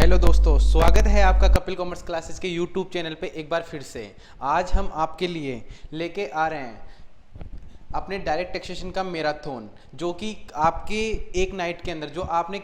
Hello दोस्तों, स्वागत है आपका कपिल कॉमर्स क्लासेस के यूट्यूब चैनल पे एक बार फिर से। आज हम आपके लिए लेके आ रहे हैं अपने डायरेक्ट टैक्सेशन का मैराथन, जो कि आपके एक नाइट के अंदर जो आपने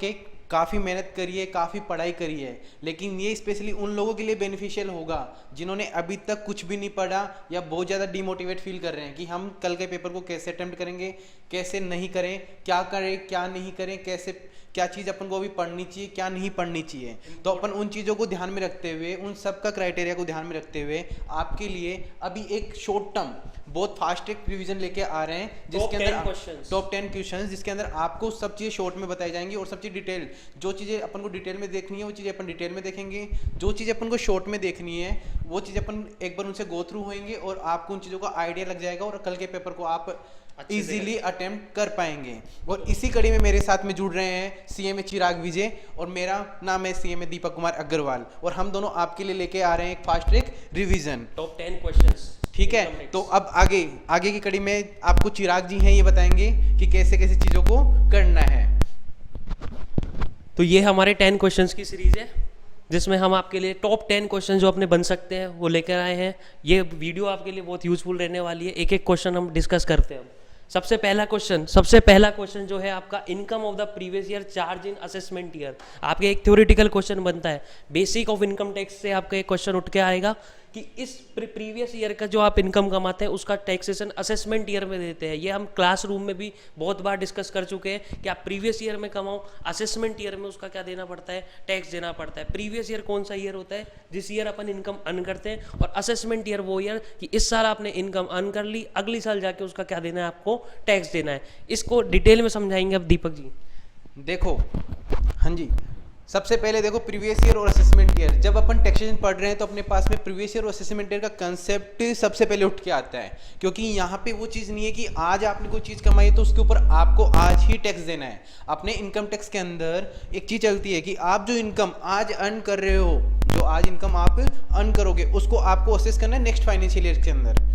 काफ़ी मेहनत करी है, काफ़ी पढ़ाई करी है, लेकिन ये स्पेशली उन लोगों के लिए बेनिफिशियल होगा जिन्होंने अभी तक कुछ भी नहीं पढ़ा या बहुत ज़्यादा डिमोटिवेट फील कर रहे हैं कि हम कल के पेपर को कैसे अटेम्प्ट करेंगे, कैसे नहीं करें, क्या करें क्या नहीं करें, कैसे क्या चीज़ अपन को अभी पढ़नी चाहिए, क्या नहीं पढ़नी चाहिए। तो अपन उन चीज़ों को ध्यान में रखते हुए, उन सब का क्राइटेरिया को ध्यान में रखते हुए आपके लिए अभी एक शॉर्ट टर्म बहुत फास्ट एक रिवीजन लेके आ रहे हैं, जिसके अंदर टॉप 10 क्वेश्चंस, जिसके अंदर आपको सब चीज़ें शॉर्ट में बताई जाएंगी और सब चीज़ डिटेल, जो चीज़ें अपन को डिटेल में देखनी है वो चीज़ें अपन डिटेल में देखेंगे, जो चीज़ें अपन को शॉर्ट में देखनी है वो चीज़ें अपन एक बार उनसे गो थ्रू होंगे और आपको उन चीज़ों का आइडिया लग जाएगा और कल के पेपर को आप इजीली अटेम्प्ट कर पाएंगे। और इसी कड़ी में मेरे साथ में जुड़ रहे हैं सीएमए चिराग विजय और मेरा नाम है सीएमए दीपक कुमार अग्रवाल, और हम दोनों आपके लिए लेके आ रहे हैं एक fast track revision top 10 questions. ठीक है, तो अब आगे की कड़ी में आपको चिराग जी हैं, ये बताएंगे कि कैसे कैसे चीज़ों को करना है। तो ये हमारे 10 क्वेश्चंस की सीरीज है, जिसमें हम आपके लिए टॉप 10 क्वेश्चन जो अपने बन सकते हैं वो लेकर आए हैं। ये वीडियो आपके लिए बहुत यूजफुल रहने वाली है। एक एक क्वेश्चन हम डिस्कस करते हैं। सबसे पहला क्वेश्चन जो है आपका, income of the previous year charge in assessment year. आपके एक थ्योरेटिकल क्वेश्चन बनता है, बेसिक ऑफ इनकम टैक्स से आपका एक क्वेश्चन उठ के आएगा कि इस प्रीवियस ईयर का जो आप इनकम कमाते हैं उसका टैक्सेशन असेसमेंट ईयर में देते हैं। ये हम क्लासरूम में भी बहुत बार डिस्कस कर चुके हैं कि आप प्रीवियस ईयर में कमाओ, असेसमेंट ईयर में उसका क्या देना पड़ता है, टैक्स देना पड़ता है। प्रीवियस ईयर कौन सा ईयर होता है, जिस ईयर अपन इनकम अर्न करते हैं, और असेसमेंट ईयर वो ईयर कि इस साल आपने इनकम अर्न कर ली, अगली साल जाके उसका क्या देना है, आपको टैक्स देना है। इसको डिटेल में समझाएंगे अब दीपक जी। देखो, हाँ जी, सबसे पहले देखो प्रीवियस ईयर और असेसमेंट ईयर। जब अपन टैक्सेशन पढ़ रहे हैं तो अपने पास में प्रीवियस ईयर और असेसमेंट ईयर का कंसेप्ट सबसे पहले उठ के आता है, क्योंकि यहाँ पे वो चीज़ नहीं है कि आज आपने कोई चीज़ कमाई तो उसके ऊपर आपको आज ही टैक्स देना है। अपने इनकम टैक्स के अंदर एक चीज़ चलती है कि आप जो इनकम आज अर्न कर रहे हो, जो आज इनकम आप अर्न करोगे, उसको आपको असेस करना है नेक्स्ट फाइनेंशियल ईयर के अंदर।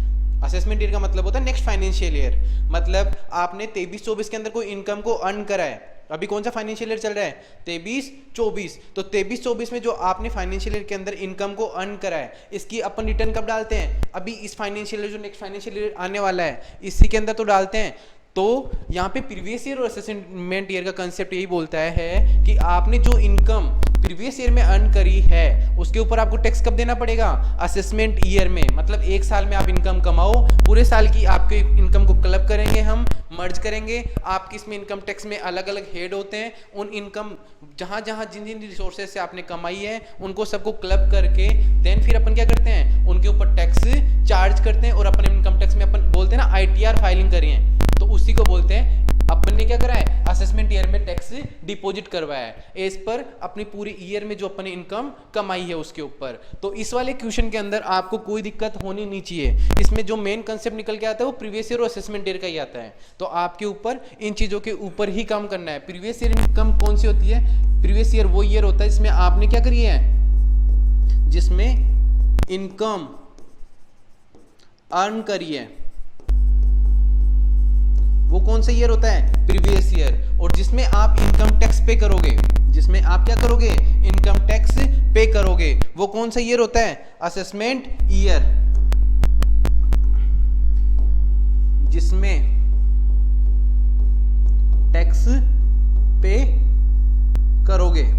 असेसमेंट ईयर का मतलब होता है नेक्स्ट फाइनेंशियल ईयर, मतलब आपने 23-24 के अंदर कोई इनकम को अर्न करा है। अभी कौन सा फाइनेंशियल ईयर चल रहा है, 23-24, तो 23-24 में जो आपने फाइनेंशियल ईयर के अंदर इनकम को अर्न करा है, इसकी अपन रिटर्न कब डालते हैं, अभी इस फाइनेंशियल ईयर जो नेक्स्ट फाइनेंशियल ईयर आने वाला है इसी के अंदर तो डालते हैं। तो यहाँ पे प्रीवियस ईयर और असेसमेंट ईयर का कंसेप्ट यही बोलता है कि आपने जो इनकम प्रीवियस ईयर में अर्न करी है उसके ऊपर आपको टैक्स कब देना पड़ेगा, असेसमेंट ईयर में। मतलब एक साल में आप इनकम कमाओ, पूरे साल की आपके इनकम को क्लब करेंगे, हम मर्ज करेंगे। आपकी इसमें इनकम टैक्स में अलग अलग हेड होते हैं, उन इनकम जहाँ जहाँ जिन जिन रिसोर्सेज से आपने कमाई है उनको सबको क्लब करके देन फिर अपन क्या करते हैं, उनके ऊपर टैक्स चार्ज करते हैं। और अपन इनकम टैक्स में अपन बोलते हैं ना ITR फाइलिंग करिए, तो उसी को बोलते हैं अपन ने क्या करा है, असेसमेंट ईयर में टैक्स डिपॉजिट करवाया है एज पर अपनी पूरी ईयर में जो अपन ने इनकम कमाई है उसके ऊपर। तो इस वाले क्वेश्चन के अंदर आपको कोई दिक्कत होनी नहीं चाहिए। इसमें जो मेन कंसेप्ट निकल के आता है वो प्रीवियस ईयर और असेसमेंट ईयर का ही आता है। तो आपके ऊपर इन चीजों के ऊपर ही काम करना है। प्रीवियस ईयर इनकम कौन सी होती है, प्रीवियस ईयर वो ईयर होता है जिसमें आपने क्या करी है, जिसमें इनकम अर्न करी है, वो कौन सा ईयर होता है, प्रीवियस ईयर। और जिसमें आप इनकम टैक्स पे करोगे, जिसमें आप क्या करोगे, इनकम टैक्स पे करोगे, वो कौन सा ईयर होता है, असेसमेंट ईयर, जिसमें टैक्स पे करोगे।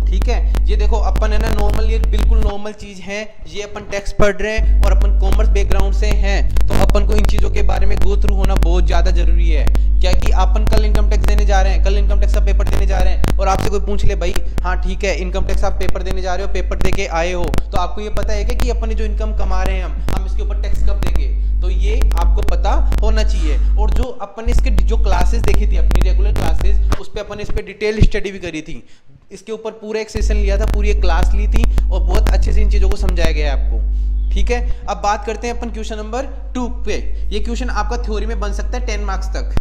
ठीक है, ये देखो अपन है ना नॉर्मल, ये बिल्कुल नॉर्मल चीज है, ये अपन टैक्स पढ़ रहे हैं और अपन कॉमर्स बैकग्राउंड से हैं, तो अपन को इन चीजों के बारे में गो थ्रू होना बहुत ज्यादा जरूरी है। क्या कि अपन कल इनकम टैक्स देने जा रहे हैं, कल इनकम टैक्स का पेपर देने जा रहे हैं, और आपसे कोई पूछ ले भाई हाँ ठीक है इनकम टैक्स आप पेपर देने जा रहे हो, पेपर दे के आए हो, तो आपको ये पता है क्या कि अपन जो इनकम कमा रहे हैं हम इसके ऊपर टैक्स कब देंगे, तो ये आपको पता होना चाहिए। और जो अपन ने इसके जो क्लासेस देखी थी अपनी रेगुलर क्लासेस, उस पर अपन ने इस पर डिटेल स्टडी भी करी थी, इसके ऊपर पूरा एक सेशन लिया था, पूरी एक क्लास ली थी और बहुत अच्छे से इन चीजों को समझाया गया है आपको। ठीक है, अब बात करते हैं अपन क्वेश्चन नंबर 2 पे। ये क्वेश्चन आपका थ्योरी में बन सकता है 10 मार्क्स तक,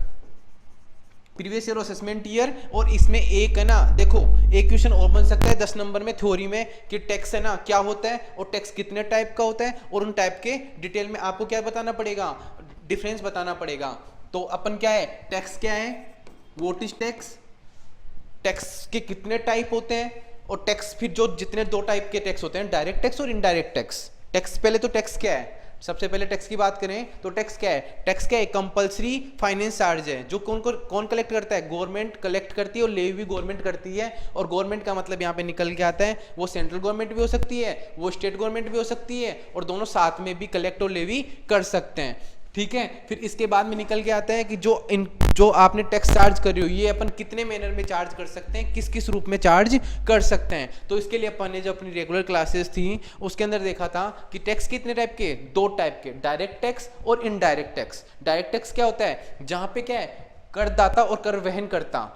प्रीवियस ईयर और असेसमेंट ईयर। और इसमें एक है ना, देखो एक क्वेश्चन और बन सकता है 10 नंबर में थ्योरी में कि टैक्स है ना क्या होता है और टैक्स कितने टाइप का होता है, और उन टाइप के डिटेल में आपको क्या बताना पड़ेगा, डिफरेंस बताना पड़ेगा। तो अपन क्या है, टैक्स क्या है, व्हाट इज टैक्स, टैक्स के कितने टाइप होते हैं, और टैक्स फिर जो जितने दो टाइप के टैक्स होते हैं, डायरेक्ट टैक्स और इनडायरेक्ट टैक्स। टैक्स पहले तो टैक्स क्या है, सबसे पहले टैक्स की बात करें तो टैक्स क्या है, टैक्स क्या है, कंपलसरी फाइनेंस चार्ज है जो कौन कलेक्ट करता है, गवर्नमेंट कलेक्ट करती है, और लेवी भी गवर्नमेंट करती है। और गवर्नमेंट का मतलब यहाँ पे निकल के आता है वो सेंट्रल गवर्नमेंट भी हो सकती है, वो स्टेट गवर्नमेंट भी हो सकती है, और दोनों साथ में भी कलेक्ट और लेवी कर सकते हैं, ठीक है। फिर इसके बाद में निकल के आता है कि जो आपने टैक्स चार्ज कर रही हो, ये अपन कितने मैनर में चार्ज कर सकते हैं, किस किस रूप में चार्ज कर सकते हैं। तो इसके लिए अपन ने जो अपनी रेगुलर क्लासेस थी उसके अंदर देखा था कि टैक्स कितने टाइप के, दो टाइप के, डायरेक्ट टैक्स और इनडायरेक्ट टैक्स। डायरेक्ट टैक्स क्या होता है, जहां पे क्या है, करदाता और कर वहन करता,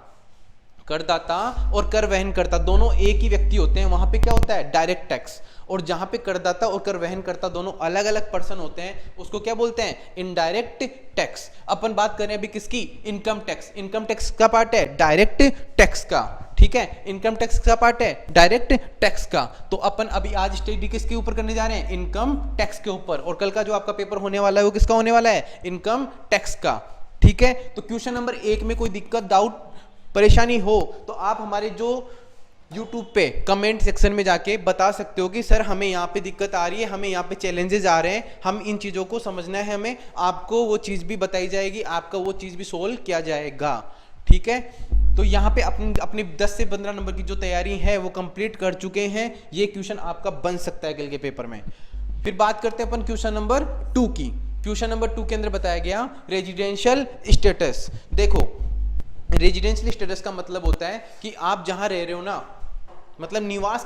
करदाता और कर वहन करता दोनों एक ही व्यक्ति होते हैं, वहां पे क्या होता है, डायरेक्ट टैक्स। और जहां पे करदाता और कर वहन करता दोनों अलग अलग पर्सन होते हैं, उसको क्या बोलते हैं, इनडायरेक्ट टैक्स। अपन बात करें अभी किसकी, इनकम टैक्स। इनकम टैक्स का पार्ट है डायरेक्ट टैक्स का, ठीक है, इनकम टैक्स का पार्ट है डायरेक्ट टैक्स का। तो अपन अभी आज स्टडी किसके ऊपर करने जा रहे हैं, इनकम टैक्स के ऊपर, और कल का जो आपका पेपर होने वाला है वो किसका होने वाला है, इनकम टैक्स का, ठीक है। तो क्वेश्चन नंबर 1 में कोई दिक्कत, डाउट, परेशानी हो तो आप हमारे जो YouTube पे कमेंट सेक्शन में जाके बता सकते हो कि सर हमें यहाँ पे दिक्कत आ रही है, हमें यहाँ पे चैलेंजेस आ रहे हैं, हम इन चीज़ों को समझना है, हमें आपको वो चीज़ भी बताई जाएगी, आपका वो चीज़ भी सोल्व किया जाएगा, ठीक है। तो यहाँ पे अपनी 10 से 15 नंबर की जो तैयारी है वो कंप्लीट कर चुके हैं, ये क्वेश्चन आपका बन सकता है कल के पेपर में। फिर बात करते हैं अपन क्वेश्चन नंबर 2 की। क्वेश्चन नंबर 2 के अंदर बताया गया रेजिडेंशियल स्टेटस। देखो रेजिडेंशियल स्टेटस का मतलब होता है कि आप जहां रह रहे हो ना, मतलब निवास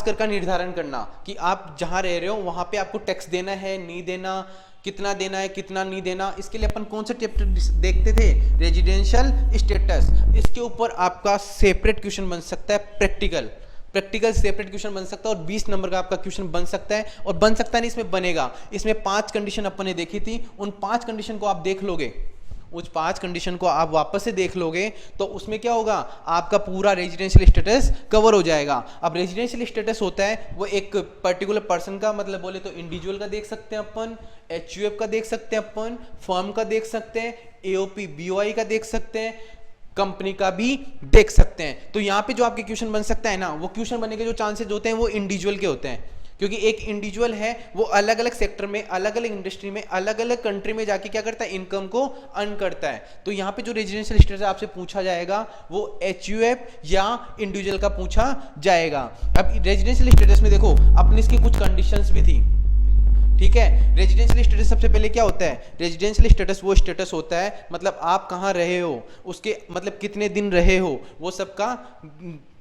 कर का निर्धारण करना कि आप जहां रह रहे हो वहां पे आपको टैक्स देना है, नहीं देना, कितना देना है, कितना नहीं देना। इसके लिए अपन कौन सा चैप्टर देखते थे, रेजिडेंशियल स्टेटस। इसके ऊपर आपका सेपरेट क्वेश्चन बन सकता है, प्रैक्टिकल सेपरेट क्वेश्चन बन सकता है, और 20 नंबर का आपका क्वेश्चन बन सकता है, और बन सकता नहीं, इसमें बनेगा। इसमें 5 कंडीशन अपन ने देखी थी, उन 5 कंडीशन को आप देख लोगे, उस 5 कंडीशन को आप वापस से देख लोगे तो उसमें क्या होगा, आपका पूरा रेजिडेंशियल स्टेटस कवर हो जाएगा। अब रेजिडेंशियल स्टेटस होता है वो एक पर्टिकुलर पर्सन का, मतलब बोले तो इंडिविजुअल का देख सकते हैं अपन, HUF का देख सकते हैं अपन, फर्म का देख सकते हैं, AOP BOI का देख सकते हैं, कंपनी का भी देख सकते हैं। तो यहाँ पे जो आपके क्वेश्चन बन सकता है ना, वो क्वेश्चन बनने के जो चांसेस होते हैं वो इंडिविजुअल के होते हैं, क्योंकि एक इंडिविजुअल है वो अलग अलग सेक्टर में, अलग अलग इंडस्ट्री में, अलग अलग कंट्री में जाके क्या करता है, इनकम को अर्न करता है। तो यहाँ पे जो रेजिडेंशियल स्टेटस आपसे पूछा जाएगा वो HUF या इंडिविजुअल का पूछा जाएगा। अब रेजिडेंशियल स्टेटस में देखो अपनी इसकी कुछ कंडीशंस भी थी, ठीक है। रेजिडेंशियल स्टेटस सबसे पहले क्या होता है, रेजिडेंशियल स्टेटस वो स्टेटस होता है मतलब आप कहाँ रहे हो, उसके मतलब कितने दिन रहे हो, वो सबका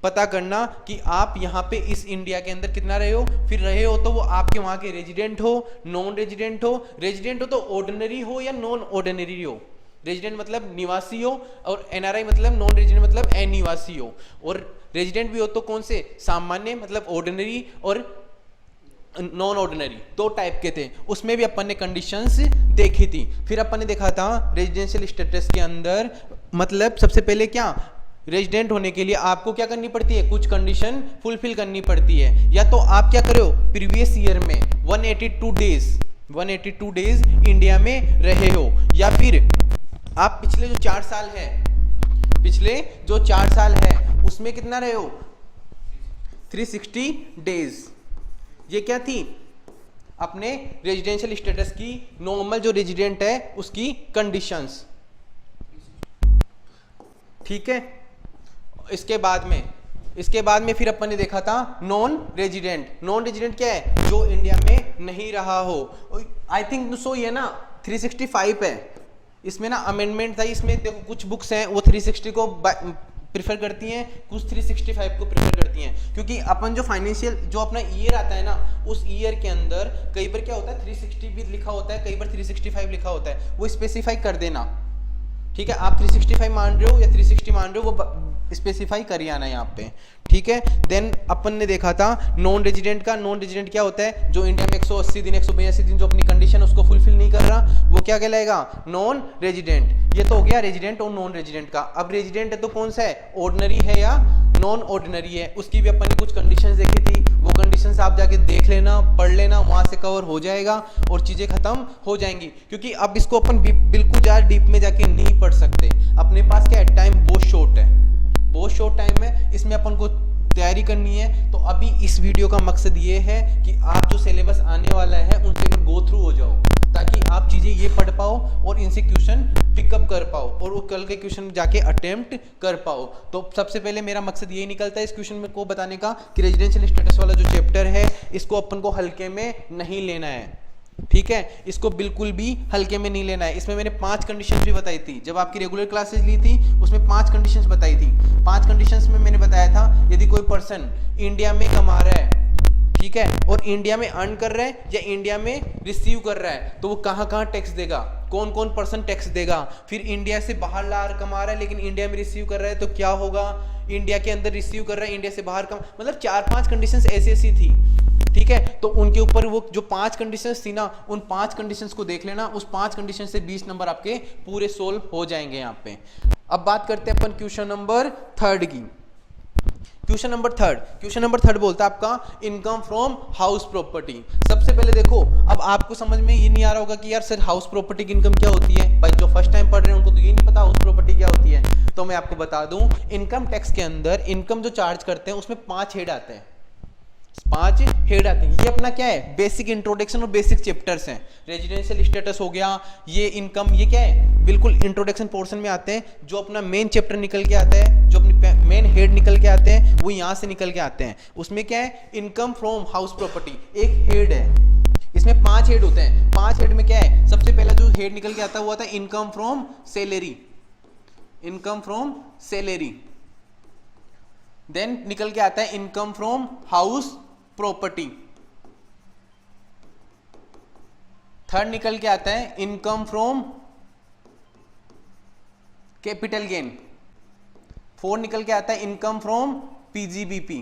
पता करना कि आप यहाँ पे इस इंडिया के अंदर कितना रहे हो। फिर रहे हो तो वो आपके वहाँ के रेजिडेंट हो, नॉन रेजिडेंट हो। रेजिडेंट हो तो ऑर्डिनरी हो या नॉन ऑर्डिनरी हो। रेजिडेंट मतलब निवासी हो, और NRI मतलब नॉन रेजिडेंट मतलब अनिवासी हो। और रेजिडेंट भी हो तो कौन से, सामान्य मतलब ऑर्डिनरी और नॉन ऑर्डिनरी, 2 टाइप के थे। उसमें भी अपन ने कंडीशंस देखी थी। फिर अपन ने देखा था रेजिडेंशियल स्टेटस के अंदर मतलब सबसे पहले क्या, रेजिडेंट होने के लिए आपको क्या करनी पड़ती है, कुछ कंडीशन फुलफिल करनी पड़ती है। या तो आप क्या करो, प्रीवियस ईयर में 182 डेज इंडिया में रहे हो, या फिर आप पिछले जो 4 साल है उसमें कितना रहे हो, 360 डेज। ये क्या थी, अपने रेजिडेंशियल स्टेटस की नॉर्मल जो रेजिडेंट है उसकी कंडीशंस, ठीक है। इसके बाद में फिर अपन ने देखा था नॉन रेजिडेंट क्या है, जो इंडिया में नहीं रहा हो। आई थिंक सो ये ना 365 है, इसमें ना अमेंडमेंट था। इसमें देखो कुछ बुक्स हैं वो 360 को प्रिफर करती हैं, कुछ 365 को प्रेफर करती हैं, क्योंकि अपन जो फाइनेंशियल जो अपना ईयर आता है ना, उस ईयर के अंदर कई बार क्या होता है 360 भी लिखा होता है, कई बार 365 लिखा होता है, वो स्पेसिफाई कर देना, ठीक है। आप 365 मान रहे हो या 360 मान रहे हो, वो स्पेसिफाई कर आना यहाँ पे, ठीक है। देन अपन ने देखा था नॉन रेजिडेंट का। नॉन रेजिडेंट क्या होता है, जो इंडिया में 180 दिन 182 दिन जो अपनी कंडीशन उसको फुलफिल नहीं कर रहा, वो क्या कहलाएगा, नॉन रेजिडेंट। ये तो हो गया रेजिडेंट और नॉन रेजिडेंट का। अब रेजिडेंट है तो कौन सा है, ऑर्डिनरी है या नॉन ऑर्डिनरी है, उसकी भी अपन ने कुछ कंडीशंस देखी थी। वो कंडीशंस आप जाके देख लेना, पढ़ लेना, वहां से कवर हो जाएगा और चीजें खत्म हो जाएंगी। क्योंकि अब इसको अपन बिल्कुल ज़्यादा डीप में जाके नहीं पढ़ सकते, अपने पास क्या है, टाइम बहुत शॉर्ट है, बहुत शॉर्ट टाइम है, इसमें अपन को तैयारी करनी है। तो अभी इस वीडियो का मकसद ये है कि आप जो सिलेबस आने वाला है उनसे गो थ्रू हो जाओ, ताकि आप चीज़ें ये पढ़ पाओ और इनसे क्वेश्चन पिकअप कर पाओ और वो कल के क्वेश्चन जाके अटेम्प्ट कर पाओ। तो सबसे पहले मेरा मकसद यही निकलता है इस क्वेश्चन में को बताने का कि रेजिडेंशियल स्टेटस वाला जो चैप्टर है इसको अपन को हल्के में नहीं लेना है, ठीक है, इसको बिल्कुल भी हल्के में नहीं लेना है। इसमें मैंने 5 कंडीशंस भी बताई थी, जब आपकी रेगुलर क्लासेस ली थी उसमें 5 कंडीशंस बताई थी। 5 कंडीशंस में मैंने बताया था यदि कोई पर्सन इंडिया में कमा रहा है, ठीक है, और इंडिया में अर्न कर रहा है या इंडिया में रिसीव कर रहा है, तो वो कहाँ कहाँ टैक्स देगा, कौन कौन पर्सन टैक्स देगा। फिर इंडिया से बाहर ला कमा रहा है लेकिन इंडिया में रिसीव कर रहा है तो क्या होगा, इंडिया के अंदर रिसीव कर रहा है, इंडिया से बाहर कमा, मतलब 4-5 कंडीशंस ऐसी थी, ठीक है। तो उनके ऊपर वो जो 5 कंडीशंस थी ना, उन 5 कंडीशंस को देख लेना, उस 5 कंडीशन से 20 नंबर आपके पूरे सोल्व हो जाएंगे यहाँ पे। अब बात करते हैं अपन क्वेश्चन नंबर 3 की। क्वेश्चन नंबर थर्ड बोलता है आपका इनकम फ्रॉम हाउस प्रॉपर्टी। सबसे पहले देखो, अब आपको समझ में ये नहीं आ रहा होगा कि यार सर हाउस प्रॉपर्टी की इनकम क्या होती है। भाई जो फर्स्ट टाइम पढ़ रहे हैं उनको तो ये नहीं पता हाउस प्रॉपर्टी क्या होती है। तो मैं आपको बता दूं, इनकम टैक्स के अंदर इनकम जो चार्ज करते हैं उसमें 5 हेड आते हैं, 5 हेड आते हैं। ये अपना क्या है, बेसिक इंट्रोडक्शन और बेसिक चैप्टर्स हैं। रेजिडेंशियल स्टेटस हो गया, ये इनकम, ये क्या है, बिल्कुल इंट्रोडक्शन पोर्शन में आते हैं। जो अपना मेन चैप्टर निकल के आता है, जो अपनी मेन हेड निकल के आते हैं, वो यहाँ से निकल के आते हैं। उसमें क्या है, इनकम फ्रॉम हाउस प्रॉपर्टी एक हेड है। इसमें 5 हेड होते हैं। 5 हेड में क्या है, सबसे पहला जो हेड निकल के आता है वो आता है income from salary, income from salary. Then निकल के आता है income from house property. Third निकल के आता है इनकम फ्रॉम कैपिटल गेन। 4 निकल के आता है इनकम फ्रॉम पीजीबीपी।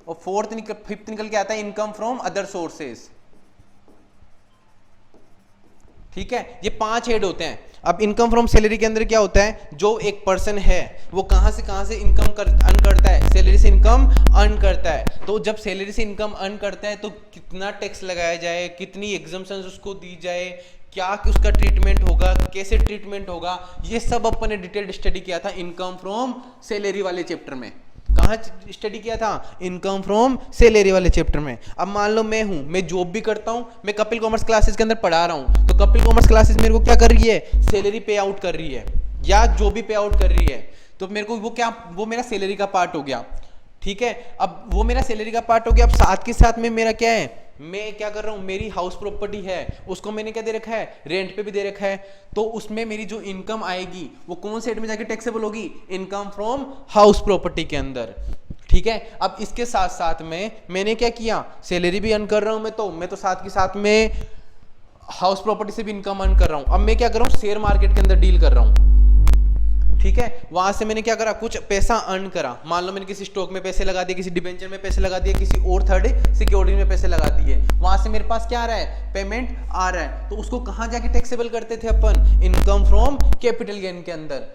और 5th निकल के आता है इनकम फ्रॉम अदर सोर्सेस, ठीक है। ये 5 हेड होते हैं। अब इनकम फ्रॉम सैलरी के अंदर क्या होता है, जो एक पर्सन है वो कहां से इनकम अर्न करता है, सैलरी से इनकम अर्न करता है। तो जब सैलरी से इनकम अर्न करता है तो कितना टैक्स लगाया जाए, कितनी एग्जम्पशंस उसको दी जाए, क्या उसका ट्रीटमेंट होगा, कैसे ट्रीटमेंट होगा, ये सब अपन ने डिटेल्ड स्टडी किया था इनकम फ्रॉम सैलरी वाले चैप्टर में। कहाँ स्टडी किया था, इनकम फ्रॉम सैलरी वाले चैप्टर में। अब मान लो मैं जॉब भी करता हूँ, मैं कपिल कॉमर्स क्लासेस के अंदर पढ़ा रहा हूँ, तो कपिल कॉमर्स क्लासेस मेरे को क्या कर रही है, सैलरी पे आउट कर रही है या जो भी पे आउट कर रही है, तो मेरे को वो मेरा सैलरी का पार्ट हो गया, ठीक है। अब वो मेरा सैलरी का पार्ट हो गया। अब साथ के साथ में मेरा क्या है, मैं क्या कर रहा हूं, मेरी हाउस प्रॉपर्टी है, उसको मैंने क्या दे रखा है, रेंट पे भी दे रखा है। तो उसमें मेरी जो इनकम आएगी वो कौन से हेड में जाके टैक्सेबल होगी, इनकम फ्रॉम हाउस प्रॉपर्टी के अंदर, ठीक है। अब इसके साथ साथ में मैंने क्या किया, सैलरी भी अर्न कर रहा हूं मैं तो साथ के साथ में हाउस प्रॉपर्टी से भी इनकम अर्न कर रहा हूं। अब मैं क्या कर रहा हूं, शेयर मार्केट के अंदर डील कर रहा हूं, ठीक है। वहां से मैंने क्या करा, कुछ पैसा अर्न करा। मान लो मैंने किसी स्टॉक में पैसे लगा दिए, किसी डिबेंचर में पैसे लगा दिए, किसी और थर्ड सिक्योरिटी में पैसे लगा दिए। वहां से मेरे पास क्या आ रहा है, पेमेंट आ रहा है। तो उसको कहां जाके टैक्सेबल करते थे अपन, इनकम फ्रॉम कैपिटल गेन के अंदर,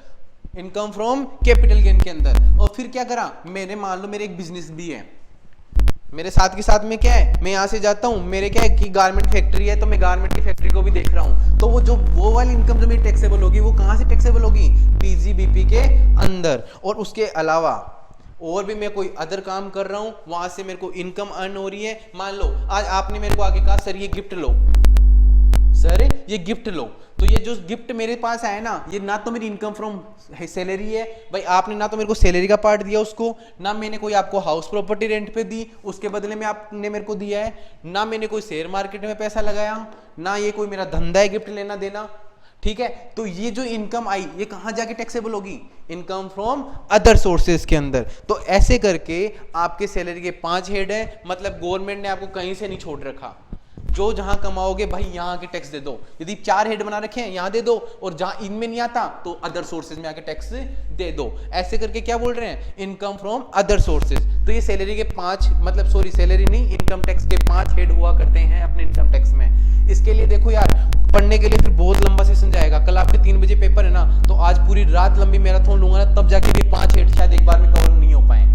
इनकम फ्रॉम कैपिटल गेन के अंदर। और फिर क्या करा, मैंने मान लो मेरे एक बिजनेस भी है, मेरे साथ के साथ में क्या है, मैं यहाँ से जाता हूँ, मेरे क्या है कि गारमेंट फैक्ट्री है, तो मैं गारमेंट की फैक्ट्री को भी देख रहा हूँ। तो वो वाली इनकम जो मेरी टैक्सेबल होगी वो कहाँ से टैक्सेबल होगी, पीजीबीपी के अंदर। और उसके अलावा और भी मैं कोई अदर काम कर रहा हूँ, वहां से मेरे को इनकम अर्न हो रही है। मान लो आज आपने मेरे को आगे कहा सर ये गिफ्ट लो, सर ये गिफ्ट लो, तो ये जो गिफ्ट मेरे पास आया ना, ये ना तो मेरी इनकम फ्रॉम सैलरी है, भाई आपने ना तो मेरे को सैलरी का पार्ट दिया उसको, ना मैंने कोई आपको हाउस प्रॉपर्टी रेंट पे दी, उसके बदले में आपने मेरे को दिया है, ना मैंने कोई शेयर मार्केट में पैसा लगाया, ना ये कोई मेरा धंधा है गिफ्ट लेना देना, ठीक है। तो ये जो इनकम आई ये कहां जाके टैक्सेबल होगी, इनकम फ्रॉम अदर सोर्सेज के अंदर। तो ऐसे करके आपके सैलरी के 5 हेड है, मतलब गवर्नमेंट ने आपको कहीं से नहीं छोड़ रखा। जो जहां कमाओगे भाई यहां के टैक्स दे दो। यदि 4 हेड बना रखे हैं यहां दे दो, और जहां इनमें नहीं आता तो अदर सोर्सेज में आके टैक्स दे दो। ऐसे करके क्या बोल रहे हैं, इनकम फ्रॉम अदर सोर्सेज। तो ये सैलरी के 5 मतलब सॉरी सैलरी नहीं, इनकम टैक्स के 5 हेड हुआ करते हैं अपने इनकम टैक्स में। इसके लिए देखो यार, पढ़ने के लिए फिर बहुत लंबा सेशन जाएगा। कल आपके 3 बजे पेपर है ना, तो आज पूरी रात लंबी मैराथन लूंगा ना, तब जाके ये 5 हेड शायद एक बार में कवर नहीं हो पाए,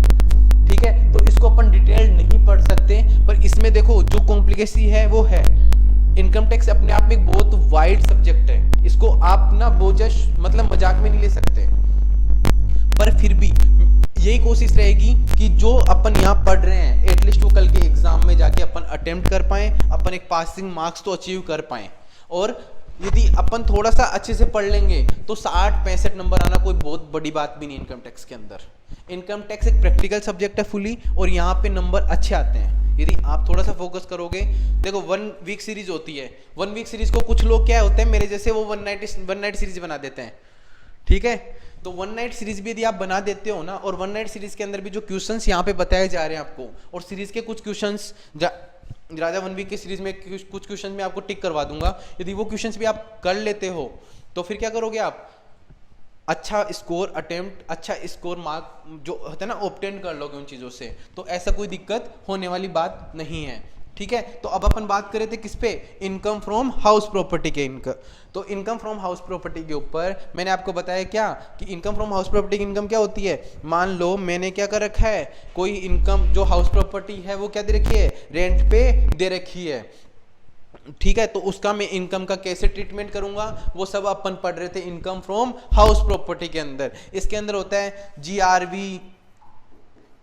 ठीक है। तो इसको अपन डिटेल नहीं पढ़ सकते, पर इसमें देखो जो कॉम्प्लिकेसी है वो है, इनकम टैक्स अपने आप में एक बहुत वाइड सब्जेक्ट है, इसको आप ना बोझ मतलब मजाक में नहीं ले सकते, पर फिर भी यही कोशिश रहेगी कि जो अपन यहाँ पढ़ रहे हैं एटलीस्ट वो कल के एग्जाम में जाके अपन अटेम्प्ट कर पाएं, अपन एक पासिंग मार्क्स तो अचीव कर पाएं। और यदि अपन थोड़ा सा अच्छे से पढ़ लेंगे तो 60-65 नंबर आना कोई बहुत बड़ी बात भी नहीं इनकम टैक्स के अंदर। इनकम टैक्स एक प्रैक्टिकल सब्जेक्ट है फुली, और यहाँ पे नंबर अच्छे आते हैं यदि आप थोड़ा सा फोकस करोगे। देखो 1 वीक सीरीज होती है, 1 वीक सीरीज को कुछ लोग क्या होते हैं मेरे जैसे, वो वन नाइट सीरीज बना देते हैं, ठीक है। तो 1 नाइट सीरीज भी यदि आप बना देते हो ना, और 1 नाइट सीरीज के अंदर भी जो क्वेश्चंस यहाँ पे बताए जा रहे हैं आपको, और सीरीज के कुछ क्वेश्चंस राजा 1 वीक की सीरीज में कुछ क्वेश्चन में आपको टिक करवा दूंगा, यदि वो क्वेश्चंस भी आप कर लेते हो तो फिर क्या करोगे आप, अच्छा स्कोर अटेम्प्ट, अच्छा स्कोर मार्क जो होता है ना ऑब्टेन कर लोगे उन चीज़ों से, तो ऐसा कोई दिक्कत होने वाली बात नहीं है, ठीक है। तो अब अपन बात करें थे किस पे, इनकम फ्रॉम हाउस प्रॉपर्टी के इनकम। तो इनकम फ्रॉम हाउस प्रॉपर्टी के ऊपर मैंने आपको बताया क्या कि इनकम फ्रॉम हाउस प्रॉपर्टी की इनकम क्या होती है। मान लो मैंने क्या कर रखा है, कोई इनकम जो हाउस प्रॉपर्टी है वो क्या दे रखी है, रेंट पे दे रखी है, ठीक है। तो उसका मैं इनकम का कैसे ट्रीटमेंट करूंगा वो सब अपन पढ़ रहे थे इनकम फ्रॉम हाउस प्रॉपर्टी के अंदर। इसके अंदर होता है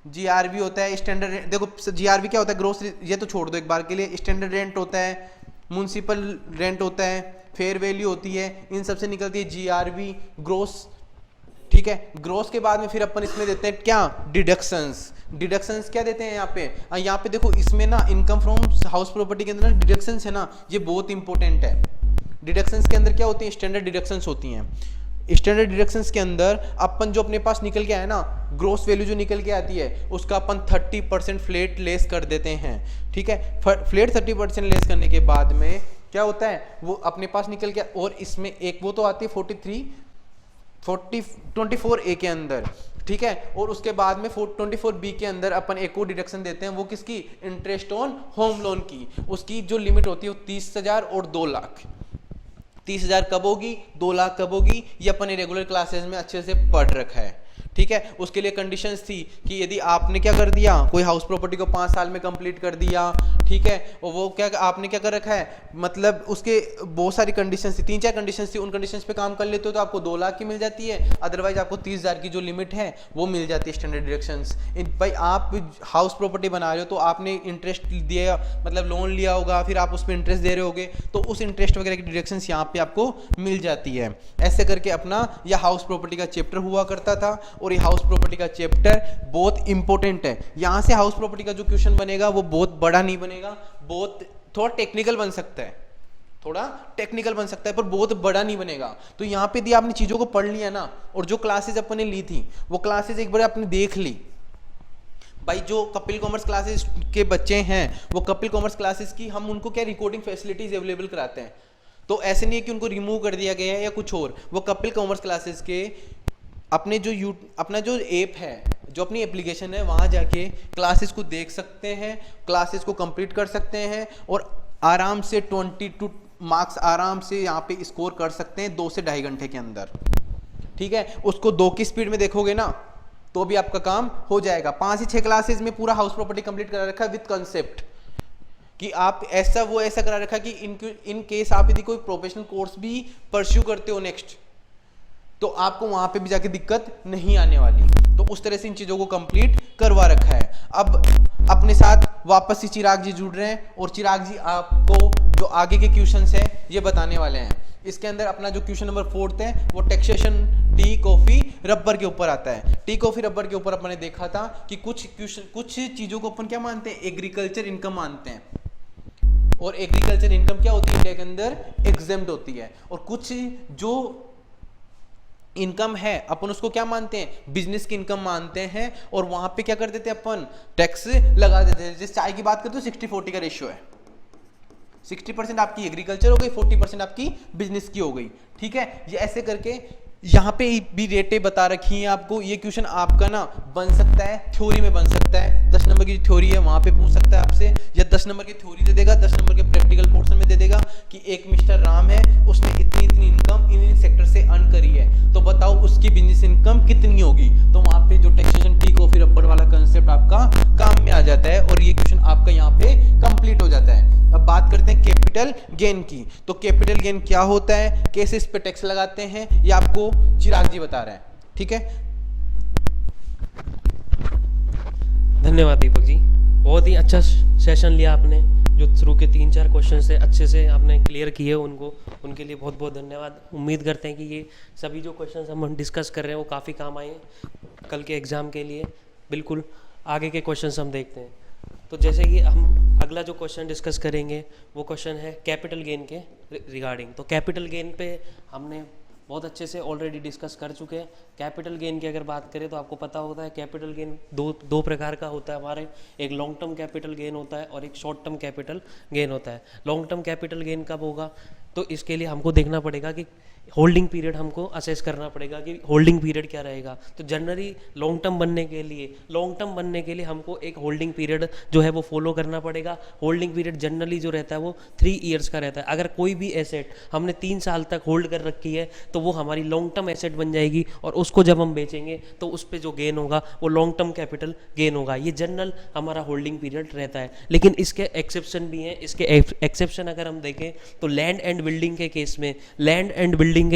जीआरवी होता है, स्टैंडर्ड रेंट। देखो जीआरवी क्या होता है, ग्रोस, ये तो छोड़ दो एक बार के लिए। स्टैंडर्ड रेंट होता है, म्युनिसिपल रेंट होता है, फेयर वैल्यू होती है, इन सब से निकलती है जीआरवी, ग्रोस, ठीक है। ग्रोस के बाद में फिर अपन इसमें देते हैं क्या, डिडक्शंस क्या देते हैं यहाँ पे देखो इसमें ना इनकम फ्रॉम हाउस प्रॉपर्टी के अंदर ना डिडक्शंस है ना, ये बहुत इंपॉर्टेंट है। डिडक्शंस के अंदर क्या होती है, स्टैंडर्ड डिडक्शंस होती हैं। स्टैंडर्ड डिडक्शंस के अंदर अपन जो अपने पास निकल के आए ना, ग्रोस वैल्यू जो निकल के आती है उसका अपन 30% फ्लेट लेस कर देते हैं, ठीक है। फ्लेट 30% लेस करने के बाद में क्या होता है, वो अपने पास निकल के, और इसमें एक वो तो आती है 24A के अंदर, ठीक है। और उसके बाद में 24B के अंदर अपन एक और डिडक्शन देते हैं, वो किसकी, इंटरेस्ट ऑन होम लोन की। उसकी जो लिमिट होती है वो 30,000 और 2 लाख। 30,000 कब होगी, 2 लाख कब होगी, ये अपने रेगुलर क्लासेस में अच्छे से पढ़ रखा है, ठीक है। उसके लिए कंडीशंस थी कि यदि आपने क्या कर दिया, कोई हाउस प्रॉपर्टी को 5 साल में कंप्लीट कर दिया, ठीक है, और वो क्या आपने क्या कर रखा है, मतलब उसके बहुत सारी कंडीशंस थी, 3-4 कंडीशंस थी, उन कंडीशंस पे काम कर लेते हो तो आपको 2 लाख की मिल जाती है, अदरवाइज आपको 30,000 की जो लिमिट है वो मिल जाती है स्टैंडर्ड डिडक्शंस। भाई आप हाउस प्रॉपर्टी बना रहे हो तो आपने इंटरेस्ट दिया, मतलब लोन लिया होगा, फिर आप उस पर इंटरेस्ट दे रहे होगे, तो उस इंटरेस्ट वगैरह की डिडक्शंस यहाँ पे आपको मिल जाती है। ऐसे करके अपना यह हाउस प्रॉपर्टी का चैप्टर हुआ करता था, और ये हाउस प्रॉपर्टी का चैप्टर बहुत इंपॉर्टेंट है। यहाँ से हाउस प्रॉपर्टी का जो क्वेश्चन बनेगा वो बहुत बड़ा नहीं बनेगा, बहुत थोड़ा टेक्निकल बन सकता है, पर बहुत बड़ा नहीं बनेगा। तो यहाँ पे यदि आपने चीजों को पढ़ लिया ना, और जो क्लासेज अपने ली थी वो क्लासेज एक बार आपने देख ली, भाई जो कपिल कॉमर्स क्लासेस के बच्चे हैं वो कपिल कॉमर्स क्लासेस की हम उनको क्या रिकॉर्डिंग फैसिलिटीज अवेलेबल कराते हैं। तो ऐसे नहीं है कि उनको रिमूव कर दिया गया है या कुछ और, वो कपिल कॉमर्स क्लासेस के अपने जो अपना जो ऐप है, जो अपनी एप्लीकेशन है, वहाँ जाके क्लासेस को देख सकते हैं, क्लासेस को कंप्लीट कर सकते हैं, और आराम से 22 मार्क्स आराम से यहाँ पे स्कोर कर सकते हैं 2 से 2.5 घंटे के अंदर, ठीक है। उसको 2 की स्पीड में देखोगे ना तो भी आपका काम हो जाएगा। 5 से 6 क्लासेस में पूरा हाउस प्रॉपर्टी कंप्लीट करा रखा है विद कंसेप्ट, कि आप ऐसा करा रखा कि इन केस आप यदि कोई प्रोफेशनल कोर्स भी परस्यू करते हो नेक्स्ट, तो आपको वहां पे भी जाके दिक्कत नहीं आने वाली। तो उस तरह से इन चीजों को कंप्लीट करवा रखा है। अब अपने साथ वापस से चिराग जी जुड़ रहे हैं, और चिराग जी आपको जो आगे के क्वेश्चंस है ये बताने वाले हैं। इसके अंदर अपना जो क्वेश्चन नंबर 4 है वो टैक्सेशन टी कॉफी रबर के ऊपर आता है। टी कॉफी रबर के ऊपर अपन ने देखा था कि कुछ चीजों को अपन क्या मानते हैं, एग्रीकल्चर इनकम मानते हैं, और एग्रीकल्चर इनकम क्या होती है, इंडिया के अंदर एग्जेम्प्ट होती है। और कुछ जो इनकम है अपन उसको क्या मानते हैं, बिजनेस की इनकम मानते हैं, और वहां पे क्या कर देते हैं अपन, टैक्स लगा देते हैं। जैसे चाय की बात करते हो 60-40 का रेशियो है, 60% आपकी एग्रीकल्चर हो गई, 40% आपकी बिजनेस की हो गई, ठीक है। ये ऐसे करके यहाँ पे भी रेटें बता रखी हैं आपको। ये क्वेश्चन आपका ना बन सकता है, थ्योरी में बन सकता है, 10 नंबर की थ्योरी है वहां पे पूछ सकता है आपसे, या 10 नंबर की थ्योरी दे देगा, 10 नंबर के प्रैक्टिकल पोर्शन में दे देगा कि एक मिस्टर राम है, उसने इतनी इनकम इन सेक्टर से अर्न करी है, तो बताओ अब उसकी बिजनेस इनकम कितनी होगी, तो वहां पे जो टैक्सेशन ठीक हो फिर अपर वाला कंसेप्ट आपका काम में आ जाता है और ये क्वेश्चन आपका यहाँ पे कंप्लीट हो जाता है। अब बात करते हैं कैपिटल गेन की। तो कैपिटल गेन क्या होता है, कैसे इस पे टैक्स लगाते हैं, ये आपको चिराग जी बता रहे हैं। ठीक है, धन्यवाद दीपक जी, बहुत ही अच्छा सेशन लिया आपने। जो शुरू के 3-4 क्वेश्चन से अच्छे से आपने क्लियर किए उनको, उनके लिए बहुत बहुत धन्यवाद। उम्मीद करते हैं कि ये सभी जो क्वेश्चंस हम डिस्कस कर रहे हैं वो काफ़ी काम आए कल के एग्ज़ाम के लिए। बिल्कुल आगे के क्वेश्चंस हम देखते हैं। तो जैसे कि हम अगला जो क्वेश्चन डिस्कस करेंगे वो क्वेश्चन है कैपिटल गेन के रिगार्डिंग। तो कैपिटल गेन पे हमने बहुत अच्छे से ऑलरेडी डिस्कस कर चुके हैं। कैपिटल गेन की अगर बात करें तो आपको पता होता है कैपिटल गेन दो प्रकार का होता है हमारे, एक लॉन्ग टर्म कैपिटल गेन होता है और एक शॉर्ट टर्म कैपिटल गेन होता है। लॉन्ग टर्म कैपिटल गेन कब होगा, तो इसके लिए हमको देखना पड़ेगा कि होल्डिंग पीरियड हमको असेस करना पड़ेगा कि होल्डिंग पीरियड क्या रहेगा। तो जनरली लॉन्ग टर्म बनने के लिए हमको एक होल्डिंग पीरियड जो है वो फॉलो करना पड़ेगा। होल्डिंग पीरियड जनरली जो रहता है वो 3 ईयर्स का रहता है। अगर कोई भी एसेट हमने 3 साल तक होल्ड कर रखी है तो वो हमारी लॉन्ग टर्म एसेट बन जाएगी और उसको जब हम बेचेंगे तो उस पर जो गेन होगा वो लॉन्ग टर्म कैपिटल गेन होगा। ये जनरल हमारा होल्डिंग पीरियड रहता है। लेकिन इसके एक्सेप्शन भी हैं। इसके एक्सेप्शन अगर हम देखें तो लैंड एंड बिल्डिंग के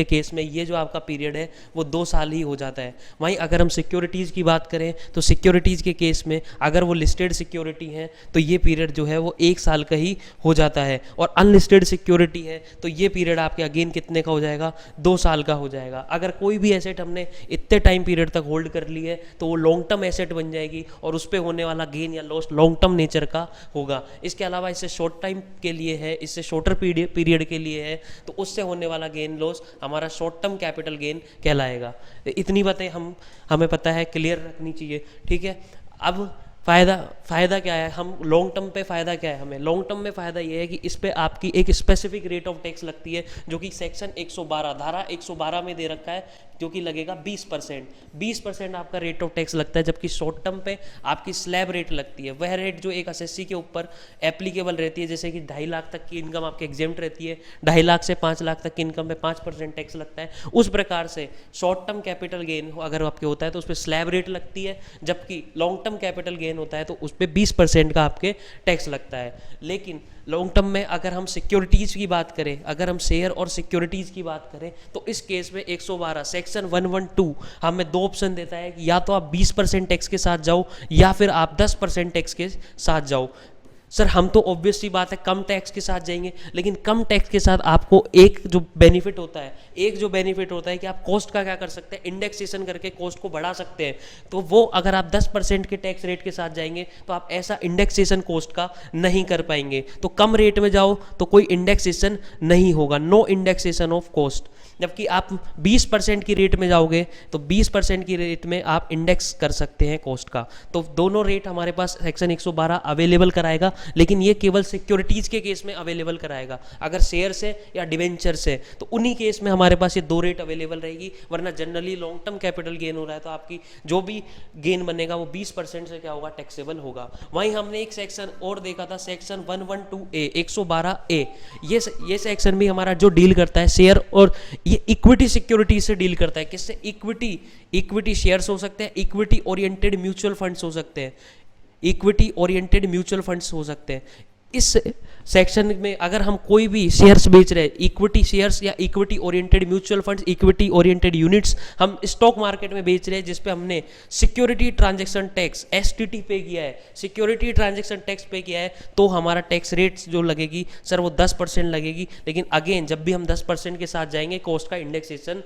केस में ये जो आपका पीरियड है वो 2 साल ही हो जाता है। वहीं अगर हम सिक्योरिटीज़ की बात करें तो सिक्योरिटीज़ के केस में अगर वो लिस्टेड सिक्योरिटी है तो ये पीरियड जो है वो 1 साल का ही हो जाता है, और अनलिस्टेड सिक्योरिटी है तो ये पीरियड आपके अगेन कितने का हो जाएगा, 2 साल का हो जाएगा। अगर कोई भी एसेट हमने इतने टाइम पीरियड तक होल्ड कर ली है तो वो लॉन्ग टर्म एसेट बन जाएगी और उस पर होने वाला गेन या लॉस लॉन्ग टर्म नेचर का होगा। इसके अलावा इससे शॉर्ट टाइम के लिए है, इससे शॉर्टर पीरियड के लिए है, तो उससे होने वाला गेन लॉस हमारा शॉर्ट टर्म कैपिटल गेन कहलाएगा। इतनी बातें हमें पता है, क्लियर रखनी चाहिए। ठीक है, अब फ़ायदा क्या है, हम लॉन्ग टर्म पे फ़ायदा क्या है हमें, लॉन्ग टर्म में फ़ायदा ये है कि इस पे आपकी एक स्पेसिफिक रेट ऑफ टैक्स लगती है जो कि सेक्शन 112 धारा 112 में दे रखा है, जो कि लगेगा 20% आपका रेट ऑफ टैक्स लगता है। जबकि शॉर्ट टर्म पे आपकी स्लैब रेट लगती है, वह रेट जो एक एसएससी के ऊपर एप्लीकेबल रहती है। जैसे कि 2.5 लाख तक की इनकम आपके एग्जेम्प्ट रहती है, 2.5 लाख से 5 लाख तक की इनकम पे 5% टैक्स लगता है। उस प्रकार से शॉर्ट टर्म कैपिटल गेन अगर आपके होता है तो उस पर स्लैब रेट लगती है, जबकि लॉन्ग टर्म कैपिटल गेन होता है तो उस पर 20% का आपके टैक्स लगता है। लेकिन लॉन्ग टर्म में अगर हम सिक्योरिटीज़ की बात करें, अगर हम शेयर और सिक्योरिटीज़ की बात करें तो इस केस में 112 सेक्शन 112 हमें 2 ऑप्शन देता है कि या तो आप 20% टैक्स के साथ जाओ या फिर आप 10% टैक्स के साथ जाओ। सर हम तो ऑब्वियस सी बात है कम टैक्स के साथ जाएंगे, लेकिन कम टैक्स के साथ आपको एक जो बेनिफिट होता है कि आप कॉस्ट का क्या कर सकते हैं, इंडेक्सेशन करके कॉस्ट को बढ़ा सकते हैं। तो वो अगर आप 10% के टैक्स रेट के साथ जाएंगे तो आप ऐसा इंडेक्सेशन कॉस्ट का नहीं कर पाएंगे। तो कम रेट में जाओ तो कोई इंडेक्सेशन नहीं होगा, नो इंडेक्सेशन ऑफ कॉस्ट। जबकि आप 20% की रेट में जाओगे तो 20% की रेट में आप इंडेक्स कर सकते हैं कॉस्ट का। तो दोनों रेट हमारे पास सेक्शन 112 अवेलेबल कराएगा, लेकिन ये केवल सिक्योरिटीज़ के केस में अवेलेबल कराएगा। अगर शेयर से या डिवेंचर से तो उन्हीं केस में हमारे पास ये 2 रेट अवेलेबल रहेगी, वरना generally long term capital gain हो रहा है तो आपकी जो भी गेन बनेगा वो 20% से क्या होगा, टैक्सेबल होगा। वहीं हमने एक सेक्शन और देखा था, सेक्शन 112A 112A, ये सेक्शन भी हमारा जो डील करता है शेयर और ये इक्विटी सिक्योरिटी से डील करता है। किससे, इक्विटी शेयर्स हो सकते हैं, इक्विटी ओरिएंटेड म्यूचुअल फंड्स हो सकते हैं, इक्विटी ओरिएंटेड म्यूचुअल फंड्स हो सकते हैं। इस सेक्शन में अगर हम कोई भी शेयर्स बेच रहे हैं, इक्विटी शेयर्स या equity oriented mutual funds, equity oriented units हम स्टॉक मार्केट में बेच रहे हैं जिस पे हमने सिक्योरिटी ट्रांजैक्शन टैक्स STT पे किया है, सिक्योरिटी ट्रांजैक्शन टैक्स पे किया है, तो हमारा टैक्स रेट जो लगेगी सर वो 10% लगेगी। लेकिन अगेन जब भी हम 10% के साथ जाएंगे कॉस्ट का इंडेक्सेशन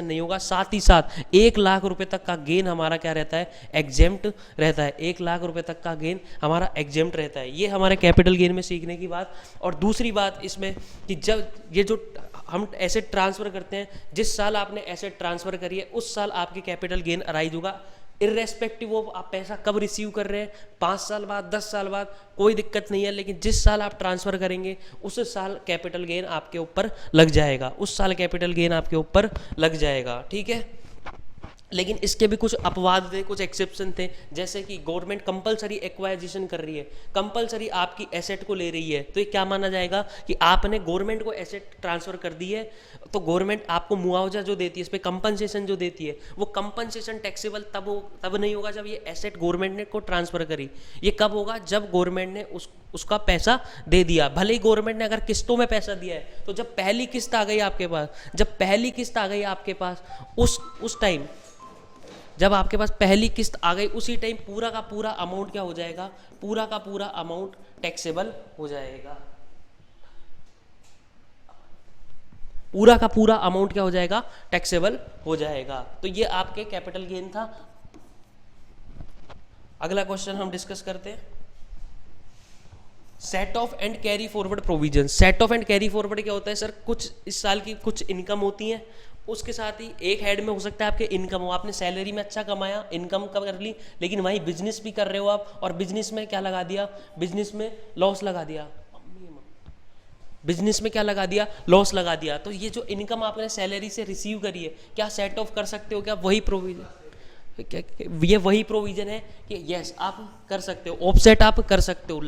नहीं होगा, साथ ही साथ 1 लाख रुपए तक का गेन हमारा क्या रहता है, एग्जेम्प्ट रहता है। 1 लाख रुपए तक का गेन हमारा एग्जेम्प्ट रहता है। ये हमारे कैपिटल गेन में सीखने की बात। और दूसरी बात इसमें कि जब ये जो हम एसेट ट्रांसफर करते हैं, जिस साल आपने एसेट ट्रांसफर करी है उस साल आपके कैपिटल गेन अराइज होगा, इर्रेस्पेक्टिव ऑफ आप पैसा कब रिसीव कर रहे हैं, 5 साल बाद, 10 साल बाद, कोई दिक्कत नहीं है। लेकिन जिस साल आप ट्रांसफर करेंगे उस साल कैपिटल गेन आपके ऊपर लग जाएगा, ठीक है। लेकिन इसके भी कुछ अपवाद थे, कुछ एक्सेप्शन थे, जैसे कि गवर्नमेंट कंपलसरी एक्वाइजिशन कर रही है, कंपलसरी आपकी एसेट को ले रही है, तो ये क्या माना जाएगा कि आपने गवर्नमेंट को एसेट ट्रांसफर कर दी है, तो गवर्नमेंट आपको मुआवजा जो देती है, इस पर कंपनसेशन जो देती है, वो कंपनसेशन टैक्सेबल तब नहीं होगा जब ये एसेट गवर्नमेंट ने को ट्रांसफर करी। ये कब होगा? जब गवर्नमेंट ने उसका पैसा दे दिया। भले ही गवर्नमेंट ने अगर किस्तों में पैसा दिया है, तो जब पहली किस्त आ गई आपके पास, जब पहली किस्त आ गई आपके पास, उस टाइम जब आपके पास पहली किस्त आ गई, उसी टाइम पूरा का पूरा अमाउंट क्या हो जाएगा? पूरा का पूरा अमाउंट टैक्सेबल हो जाएगा। पूरा का पूरा अमाउंट क्या हो जाएगा? टैक्सेबल हो जाएगा। तो ये आपके कैपिटल गेन था। अगला क्वेश्चन हम डिस्कस करते हैं, set of and carry forward provision. Set of and carry forward क्या होता है सर? कुछ इस साल की कुछ इनकम होती है, उसके साथ ही एक हेड में हो सकता है आपके इनकम हो, आपने सैलरी में अच्छा कमाया, इनकम कम कर ली, लेकिन वहीं बिजनेस भी कर रहे हो आप, और बिजनेस में क्या लगा दिया? बिजनेस में लॉस लगा दिया। बिजनेस में क्या लगा दिया? लॉस लगा दिया। तो ये जो इनकम आपने सैलरी से रिसीव करी है, क्या सेट ऑफ कर सकते हो? क्या वही प्रोविजन, ये वही प्रोविजन है कि यस आप कर सकते हो, ऑफसेट आप कर सकते हो,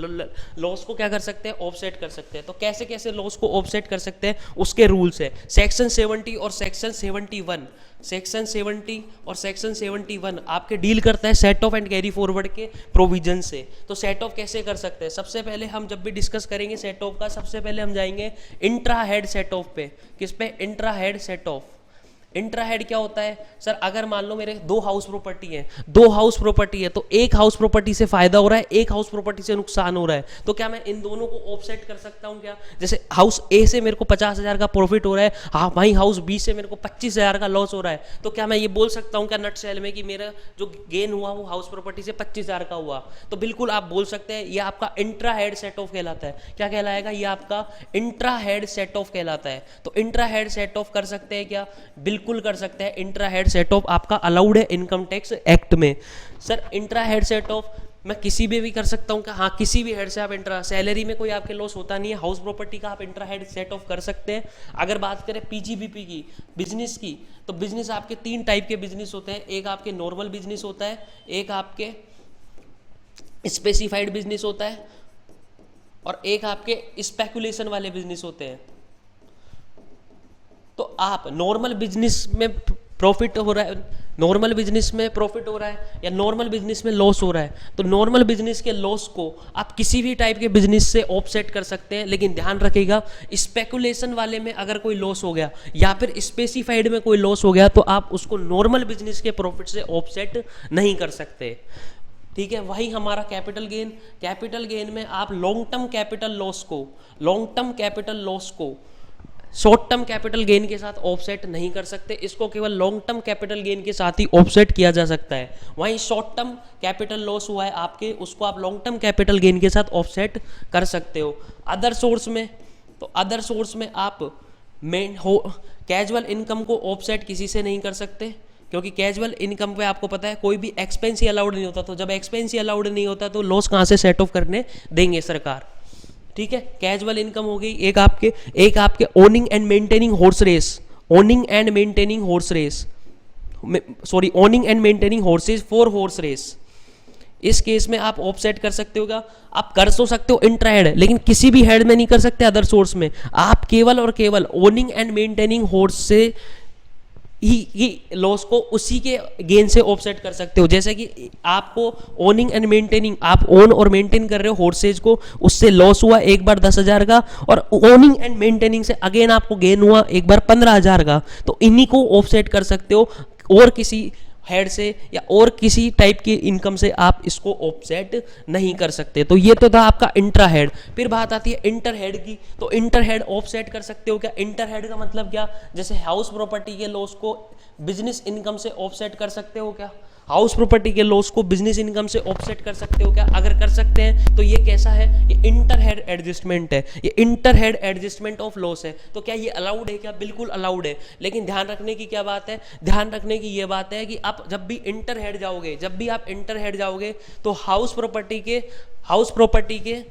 लॉस को क्या कर सकते हैं? ऑफसेट कर सकते हैं। तो कैसे कैसे लॉस को ऑफसेट कर सकते हैं, उसके रूल्स है। सेक्शन 70 और सेक्शन 71, सेक्शन 70 और सेक्शन 71 आपके डील करता है set of and carry forward के प्रोविजन से। तो सेट ऑफ कैसे कर सकते हैं? सबसे पहले हम जब भी डिस्कस करेंगे सेट ऑफ का, सबसे पहले हम जाएंगे इंट्रा हेड सेट ऑफ पे। किस पे? Intra head set of. Intra head क्या होता है सर? अगर मान लो मेरे दो हाउस प्रॉपर्टी है, दो हाउस प्रॉपर्टी है, तो एक हाउस प्रॉपर्टी से फायदा हो रहा है, एक हाउस प्रॉपर्टी से नुकसान हो रहा है, तो क्या मैं इन दोनों को ऑफसेट कर सकता हूं क्या? जैसे हाउस ए से मेरे को 50,000 का प्रॉफिट हो रहा है, हाँ वहीं हाउस बी से मेरे को 25,000 का लॉस हो रहा है, तो क्या मैं ये बोल सकता हूँ क्या नट सेल में कि मेरा जो गेन हुआ वो हाउस प्रॉपर्टी से 25,000 का हुआ? तो बिल्कुल आप बोल सकते हैं, ये आपका इंट्रा हेड सेट ऑफ कहलाता है। क्या कहलाएगा? ये आपका इंट्रा हेड सेट ऑफ कहलाता है। तो इंट्रा हेड सेट ऑफ कर सकते हैं क्या? बिल्कुल कर सकते हैं। इंट्रा हेड सेट ऑफ आपका अलाउड है इनकम टैक्स एक्ट में। Sir intra head set of मैं किसी भी कर सकता हूँ क्या? हाँ किसी भी हेड से आप इंट्रा, सैलरी में कोई आपके लॉस होता नहीं है, हाउस प्रॉपर्टी का आप इंट्रा हेड सेट ऑफ कर सकते हैं। अगर बात करें पीजीबीपी की, बिजनेस की, तो बिजनेस आपके 3 टाइप के बिजनेस होते हैं। एक आपके नॉर्मल बिजनेस होता है, एक आपके स्पेसिफाइड बिजनेस होता है, और एक आपके स्पेकुलेशन वाले बिजनेस होते हैं। तो आप नॉर्मल बिजनेस में प्रॉफिट हो रहा है, नॉर्मल बिजनेस में प्रॉफिट हो रहा है, या नॉर्मल बिजनेस में लॉस हो रहा है, तो नॉर्मल बिजनेस के लॉस को आप किसी भी टाइप के बिजनेस से ऑफसेट कर सकते हैं। लेकिन ध्यान रखिएगा, स्पेकुलेशन वाले में अगर कोई लॉस हो गया या फिर स्पेसिफाइड में कोई लॉस हो गया, तो आप उसको नॉर्मल बिजनेस के प्रॉफिट से ऑफसेट नहीं कर सकते। ठीक है, वही हमारा कैपिटल गेन। कैपिटल गेन में आप लॉन्ग टर्म कैपिटल लॉस को, लॉन्ग टर्म कैपिटल लॉस को शॉर्ट टर्म कैपिटल गेन के साथ ऑफसेट नहीं कर सकते, इसको केवल लॉन्ग टर्म कैपिटल गेन के साथ ही ऑफसेट किया जा सकता है। वहीं शॉर्ट टर्म कैपिटल लॉस हुआ है आपके, उसको आप लॉन्ग टर्म कैपिटल गेन के साथ ऑफसेट कर सकते हो। अदर सोर्स में, तो अदर सोर्स में आप कैजुअल इनकम को ऑफसेट किसी से नहीं कर सकते, क्योंकि कैजुअल इनकम पे आपको पता है कोई भी एक्सपेंस ही अलाउड नहीं होता। तो जब एक्सपेंस ही अलाउड नहीं होता तो लॉस कहाँ से सेट ऑफ करने देंगे सरकार? ठीक है, कैजुअल इनकम हो गई। एक आपके owning and maintaining horse race, owning and maintaining horse race, sorry owning and maintaining horses for horse race. इस केस में आप ऑफसेट कर सकते हो, आप कर तो सकते हो इंट्रा हेड, लेकिन किसी भी हेड में नहीं कर सकते अदर सोर्स में। आप केवल और केवल ओनिंग एंड मेंटेनिंग हॉर्स से ही लॉस को उसी के गेन से ऑफसेट कर सकते हो। जैसे कि आपको ओनिंग एंड मेंटेनिंग, आप ओन और मेंटेन कर रहे हो हॉर्सेज को, उससे लॉस हुआ एक बार 10,000 का, और ओनिंग एंड मेंटेनिंग से अगेन आपको गेन हुआ एक बार 15,000 का, तो इन्हीं को ऑफसेट कर सकते हो। और किसी हेड से या और किसी टाइप की इनकम से आप इसको ऑफसेट नहीं कर सकते। तो ये तो था आपका इंट्रा हेड। फिर बात आती है इंटर हेड की, तो इंटर हेड ऑफसेट कर सकते हो क्या? इंटर हेड का मतलब क्या? जैसे हाउस प्रॉपर्टी के लॉस को बिजनेस इनकम से ऑफसेट कर सकते हो क्या? हाउस प्रॉपर्टी के लॉस को बिजनेस इनकम से ऑफसेट कर सकते हो क्या? अगर कर सकते हैं तो ये कैसा है? ये इंटर हेड एडजस्टमेंट है, ये inter head adjustment of loss है। तो क्या ये अलाउड है क्या? बिल्कुल अलाउड है। लेकिन ध्यान रखने की क्या बात है? ध्यान रखने की ये बात है कि आप जब भी इंटर हेड जाओगे, जब भी आप इंटर हेड जाओगे, तो हाउस प्रॉपर्टी के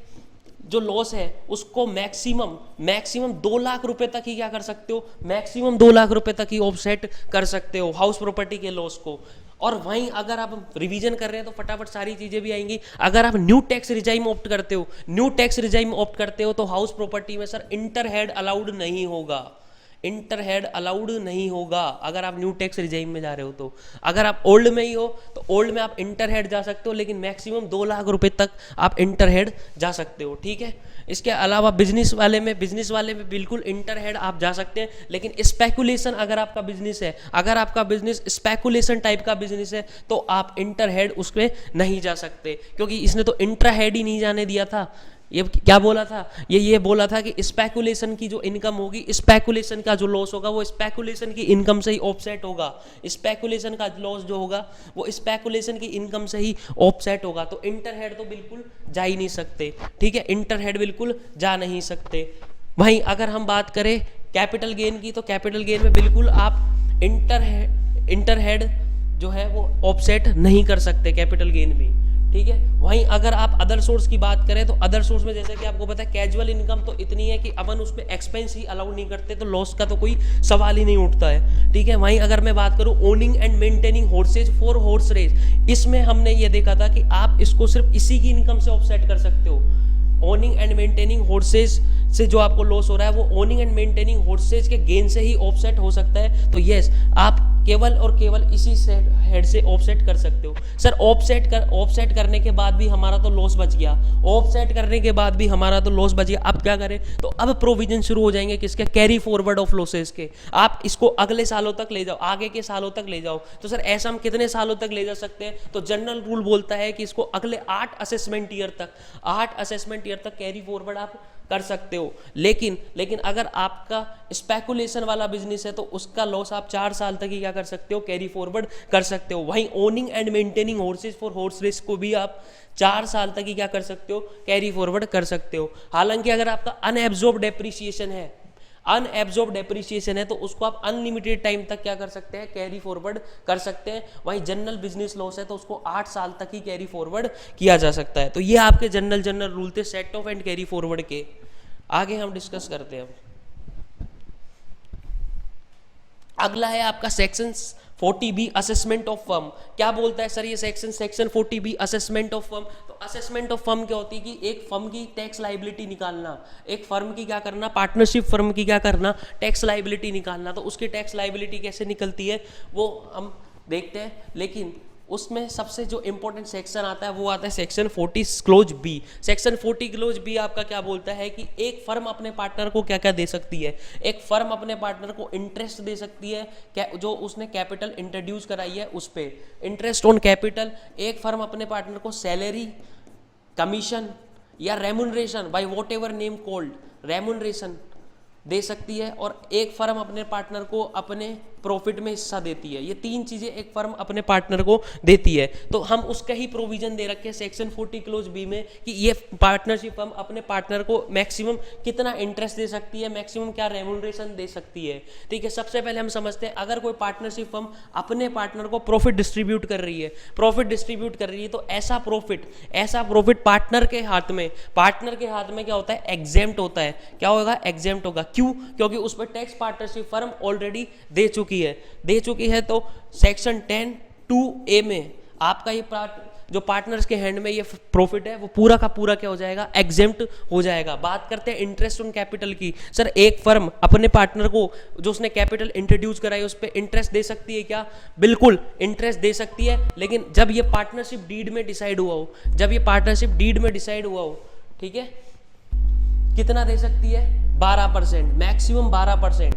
जो लॉस है उसको मैक्सिमम 2 लाख रुपए तक ही क्या कर सकते हो, मैक्सिमम 2 लाख रुपए तक ही ऑफसेट कर सकते हो हाउस प्रॉपर्टी के लॉस को। और वहीं अगर आप रिवीजन कर रहे हैं तो फटाफट सारी चीजें भी आएंगी। अगर आप न्यू टैक्स रिजाइम ऑप्ट करते हो तो हाउस प्रॉपर्टी में सर इंटर हेड अलाउड नहीं होगा, इंटर हेड अलाउड नहीं होगा अगर आप न्यू टैक्स रिजाइम में जा रहे हो। तो अगर आप ओल्ड में ही हो तो ओल्ड में आप इंटर हेड जा सकते हो, लेकिन मैक्सिमम 2 लाख रुपए तक आप इंटर हेड जा सकते हो, ठीक है। इसके अलावा बिजनेस वाले में बिल्कुल इंटर हेड आप जा सकते हैं, लेकिन स्पेकुलेशन अगर आपका बिजनेस है, अगर आपका बिजनेस स्पेकुलेशन टाइप का बिजनेस है तो आप इंटर हेड उसमें नहीं जा सकते, क्योंकि इसने तो इंट्रा हेड ही नहीं जाने दिया था। ये क्या बोला था, ये बोला था कि स्पेकुलेशन की जो इनकम होगी, स्पेकुलेशन का जो लॉस होगा वो स्पेकुलेशन की इनकम से ही ऑफसेट होगा, स्पेकुलेशन का लॉस जो होगा वो स्पेकुलेशन की इनकम से ही ऑफसेट होगा। तो इंटर हेड तो बिल्कुल जा ही नहीं सकते, ठीक है, इंटर हेड बिल्कुल जा नहीं सकते। वहीं अगर हम बात करें कैपिटल गेन की, तो कैपिटल गेन में बिल्कुल आप इंटर हेड जो है वो ऑफसेट नहीं कर सकते कैपिटल गेन भी, ठीक है। वहीं अगर आप अदर सोर्स की बात करें तो अदर सोर्स में जैसे कि आपको पता है कैजुअल इनकम तो इतनी है कि अपन उसमें एक्सपेंस ही अलाउ नहीं करते, तो लॉस का तो कोई सवाल ही नहीं उठता है, ठीक है। वहीं अगर मैं बात करूं owning and maintaining horses for horse race, इसमें हमने ये देखा था कि आप इसको सिर्फ इसी की इनकम से ऑफसेट कर सकते हो। ओनिंग एंड मेंटेनिंग हॉर्सेज से जो आपको लॉस हो रहा है वो ओनिंग एंड मेंटेनिंग हॉर्सेज के गेन से ही ऑफसेट हो सकता है। तो यस, आप केवल और केवल इसी से हेड से ऑफसेट कर सकते हो। सर ऑफसेट करने के बाद भी हमारा तो लॉस बच गया, ऑफसेट करने के बाद भी हमारा तो लॉस बच गया, अब क्या करें? तो अब प्रोविजन शुरू हो जाएंगे किसके, कैरी फॉरवर्ड ऑफ लॉसेस के। आप इसको अगले सालों तक ले जाओ, आगे के सालों तक ले जाओ। तो सर ऐसा हम कितने सालों तक ले जा सकते हैं? तो जनरल रूल बोलता है कि इसको अगले 8 असेसमेंट ईयर तक कैरी फॉरवर्ड आप कर सकते हो। लेकिन अगर आपका स्पेकुलेशन वाला बिजनेस है तो उसका लॉस आप 4 साल तक ही क्या कर सकते हो, कैरी फॉरवर्ड कर सकते हो। वहीं owning and maintaining horses for horse race को भी आप 4 साल तक ही क्या कर सकते हो, कैरी फॉरवर्ड कर सकते हो। हालांकि अगर आपका अनएब्जॉर्ब डेप्रिसिएशन है तो उसको आप अनलिमिटेड टाइम तक क्या कर सकते हैं, कैरी फॉरवर्ड कर सकते हैं। वहीं जनरल बिजनेस लॉस है तो उसको 8 साल तक ही कैरी फॉरवर्ड किया जा सकता है। तो ये आपके जनरल रूल थे set of and carry forward के। आगे हम डिस्कस करते हैं। अगला है आपका section 40B assessment of firm. क्या बोलता है सर ये section 40B assessment of firm? तो असेसमेंट ऑफ फर्म क्या होती है कि एक फर्म की टैक्स लायबिलिटी निकालना, एक फर्म की क्या करना, पार्टनरशिप फर्म की क्या करना, टैक्स लायबिलिटी निकालना। तो उसकी टैक्स लायबिलिटी कैसे निकलती है वो हम देखते हैं, लेकिन उसमें सबसे जो इंपॉर्टेंट सेक्शन आता है वो आता है section 40 clause B. Section 40 clause B आपका क्या बोलता है कि एक फर्म अपने पार्टनर को क्या क्या दे सकती है। एक फर्म अपने पार्टनर को इंटरेस्ट दे सकती है, जो उसने कैपिटल इंट्रोड्यूस कराई है उस पे, इंटरेस्ट ऑन कैपिटल। एक फर्म अपने पार्टनर को सैलरी, कमीशन या remuneration, by whatever name called, remuneration दे सकती है। और एक फर्म अपने पार्टनर को अपने प्रॉफिट में हिस्सा देती है। ये 3 चीजें एक फर्म अपने पार्टनर को देती है। तो हम उसका ही प्रोविजन दे रखे हैं सेक्शन 40 क्लोज बी में कि ये पार्टनरशिप फर्म अपने पार्टनर को मैक्सिमम कितना इंटरेस्ट दे सकती है, मैक्सिमम क्या रेमुनरेशन दे सकती है, ठीक है। सबसे पहले हम समझते हैं, अगर कोई पार्टनरशिप फर्म अपने पार्टनर को प्रॉफिट डिस्ट्रीब्यूट कर रही है तो ऐसा प्रॉफिट पार्टनर के हाथ में क्या होता है, एग्जेम्प्ट होता है। क्या होगा, एग्जेम्प्ट होगा। क्यों? क्योंकि उस पर टैक्स पार्टनरशिप फर्म ऑलरेडी दे चुकी है। तो सेक्शन 10(2)(a) में आपका ये जो पार्टनर्स के हैंड में ये प्रॉफिट है वो पूरा का पूरा क्या हो जाएगा, एग्जेम्प्ट हो जाएगा। बात करते हैं इंटरेस्ट ऑन कैपिटल की। सर एक फर्म अपने पार्टनर को जो उसने कैपिटल इंट्रोड्यूस कराई उस पर इंटरेस्ट दे सकती है क्या? बिल्कुल इंटरेस्ट दे सकती है, लेकिन जब ये पार्टनरशिप डीड में डिसाइड हुआ हो, ठीक है, कितना दे सकती है, 12%, मैक्सिमम 12%।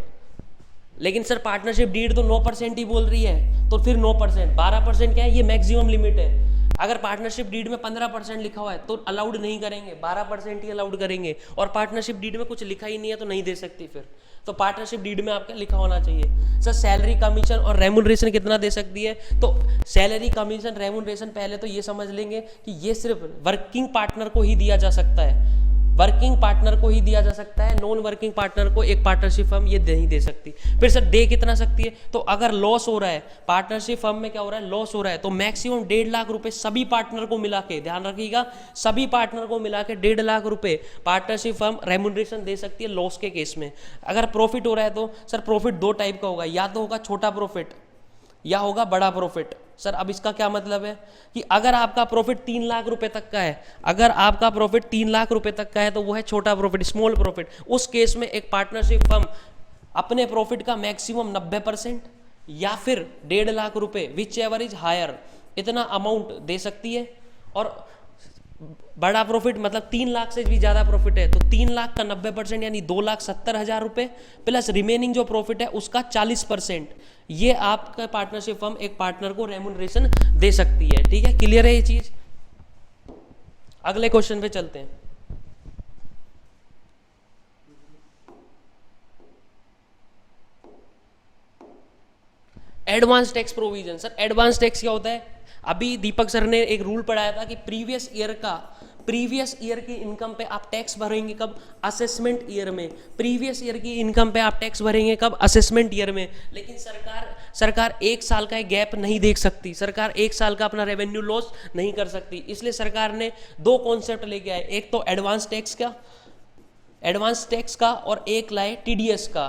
लेकिन सर पार्टनरशिप डीड तो 9% ही बोल रही है, तो फिर 9%, 12% क्या है, ये मैक्सिमम लिमिट है। अगर पार्टनरशिप डीड में 15% लिखा हुआ है तो अलाउड नहीं करेंगे, 12% ही अलाउड करेंगे। और पार्टनरशिप डीड में कुछ लिखा ही नहीं है तो नहीं दे सकती फिर। तो पार्टनरशिप डीड में आपका लिखा होना चाहिए। सर सैलरी, कमीशन और रेमुनरेशन कितना दे सकती है? तो सैलरी, कमीशन, रेमुनरेशन पहले तो ये समझ लेंगे कि ये सिर्फ वर्किंग पार्टनर को ही दिया जा सकता है। वर्किंग पार्टनर को ही दिया जा सकता है, नॉन वर्किंग पार्टनर को एक पार्टनरशिप फर्म ये नहीं दे सकती। फिर सर दे कितना सकती है, तो अगर लॉस हो रहा है, पार्टनरशिप फर्म में क्या हो रहा है, लॉस हो रहा है, तो मैक्सिमम 1.5 लाख रुपए सभी पार्टनर को मिला के, ध्यान रखिएगा, सभी पार्टनर को मिला के 1.5 लाख रुपए पार्टनरशिप फर्म रेम्युनरेशन दे सकती है लॉस के केस में। अगर प्रॉफिट हो रहा है तो सर प्रॉफिट 2 टाइप का होगा, या तो होगा छोटा प्रॉफिट या होगा बड़ा प्रॉफिट। सर अब इसका क्या मतलब है कि अगर आपका प्रॉफिट 3 लाख रुपए तक का है, अगर आपका प्रॉफिट 3 लाख रुपए तक का है तो वो है छोटा प्रॉफिट, स्मॉल प्रॉफिट। उस केस में एक पार्टनरशिप फर्म अपने प्रॉफिट का मैक्सिमम 90% या फिर 1.5 लाख रुपए विच एवर इज हायर, इतना अमाउंट दे सकती है। और बड़ा प्रॉफिट मतलब 3 लाख से भी ज्यादा प्रॉफिट है तो 3 लाख का 90% यानी 2,70,000 रुपए प्लस रिमेनिंग जो प्रॉफिट है उसका 40%, ये आपका पार्टनरशिप फर्म एक पार्टनर को रेम्युनरेशन दे सकती है। ठीक है, क्लियर है ये चीज। अगले क्वेश्चन पे चलते हैं। Advance tax provision. Sir advance tax क्या होता है, अभी दीपक सर ने एक रूल पढ़ाया था कि प्रीवियस ईयर की इनकम पे आप टैक्स भरेंगे कब, असेसमेंट ईयर में। प्रीवियस ईयर की इनकम पे आप टैक्स भरेंगे कब, असेसमेंट ईयर में। लेकिन सरकार 1 साल का गैप नहीं देख सकती, सरकार 1 साल का अपना रेवेन्यू लॉस नहीं कर सकती, इसलिए सरकार ने 2 कॉन्सेप्ट लेके आए, एक तो एडवांस टैक्स का और एक लाए टीडीएस का।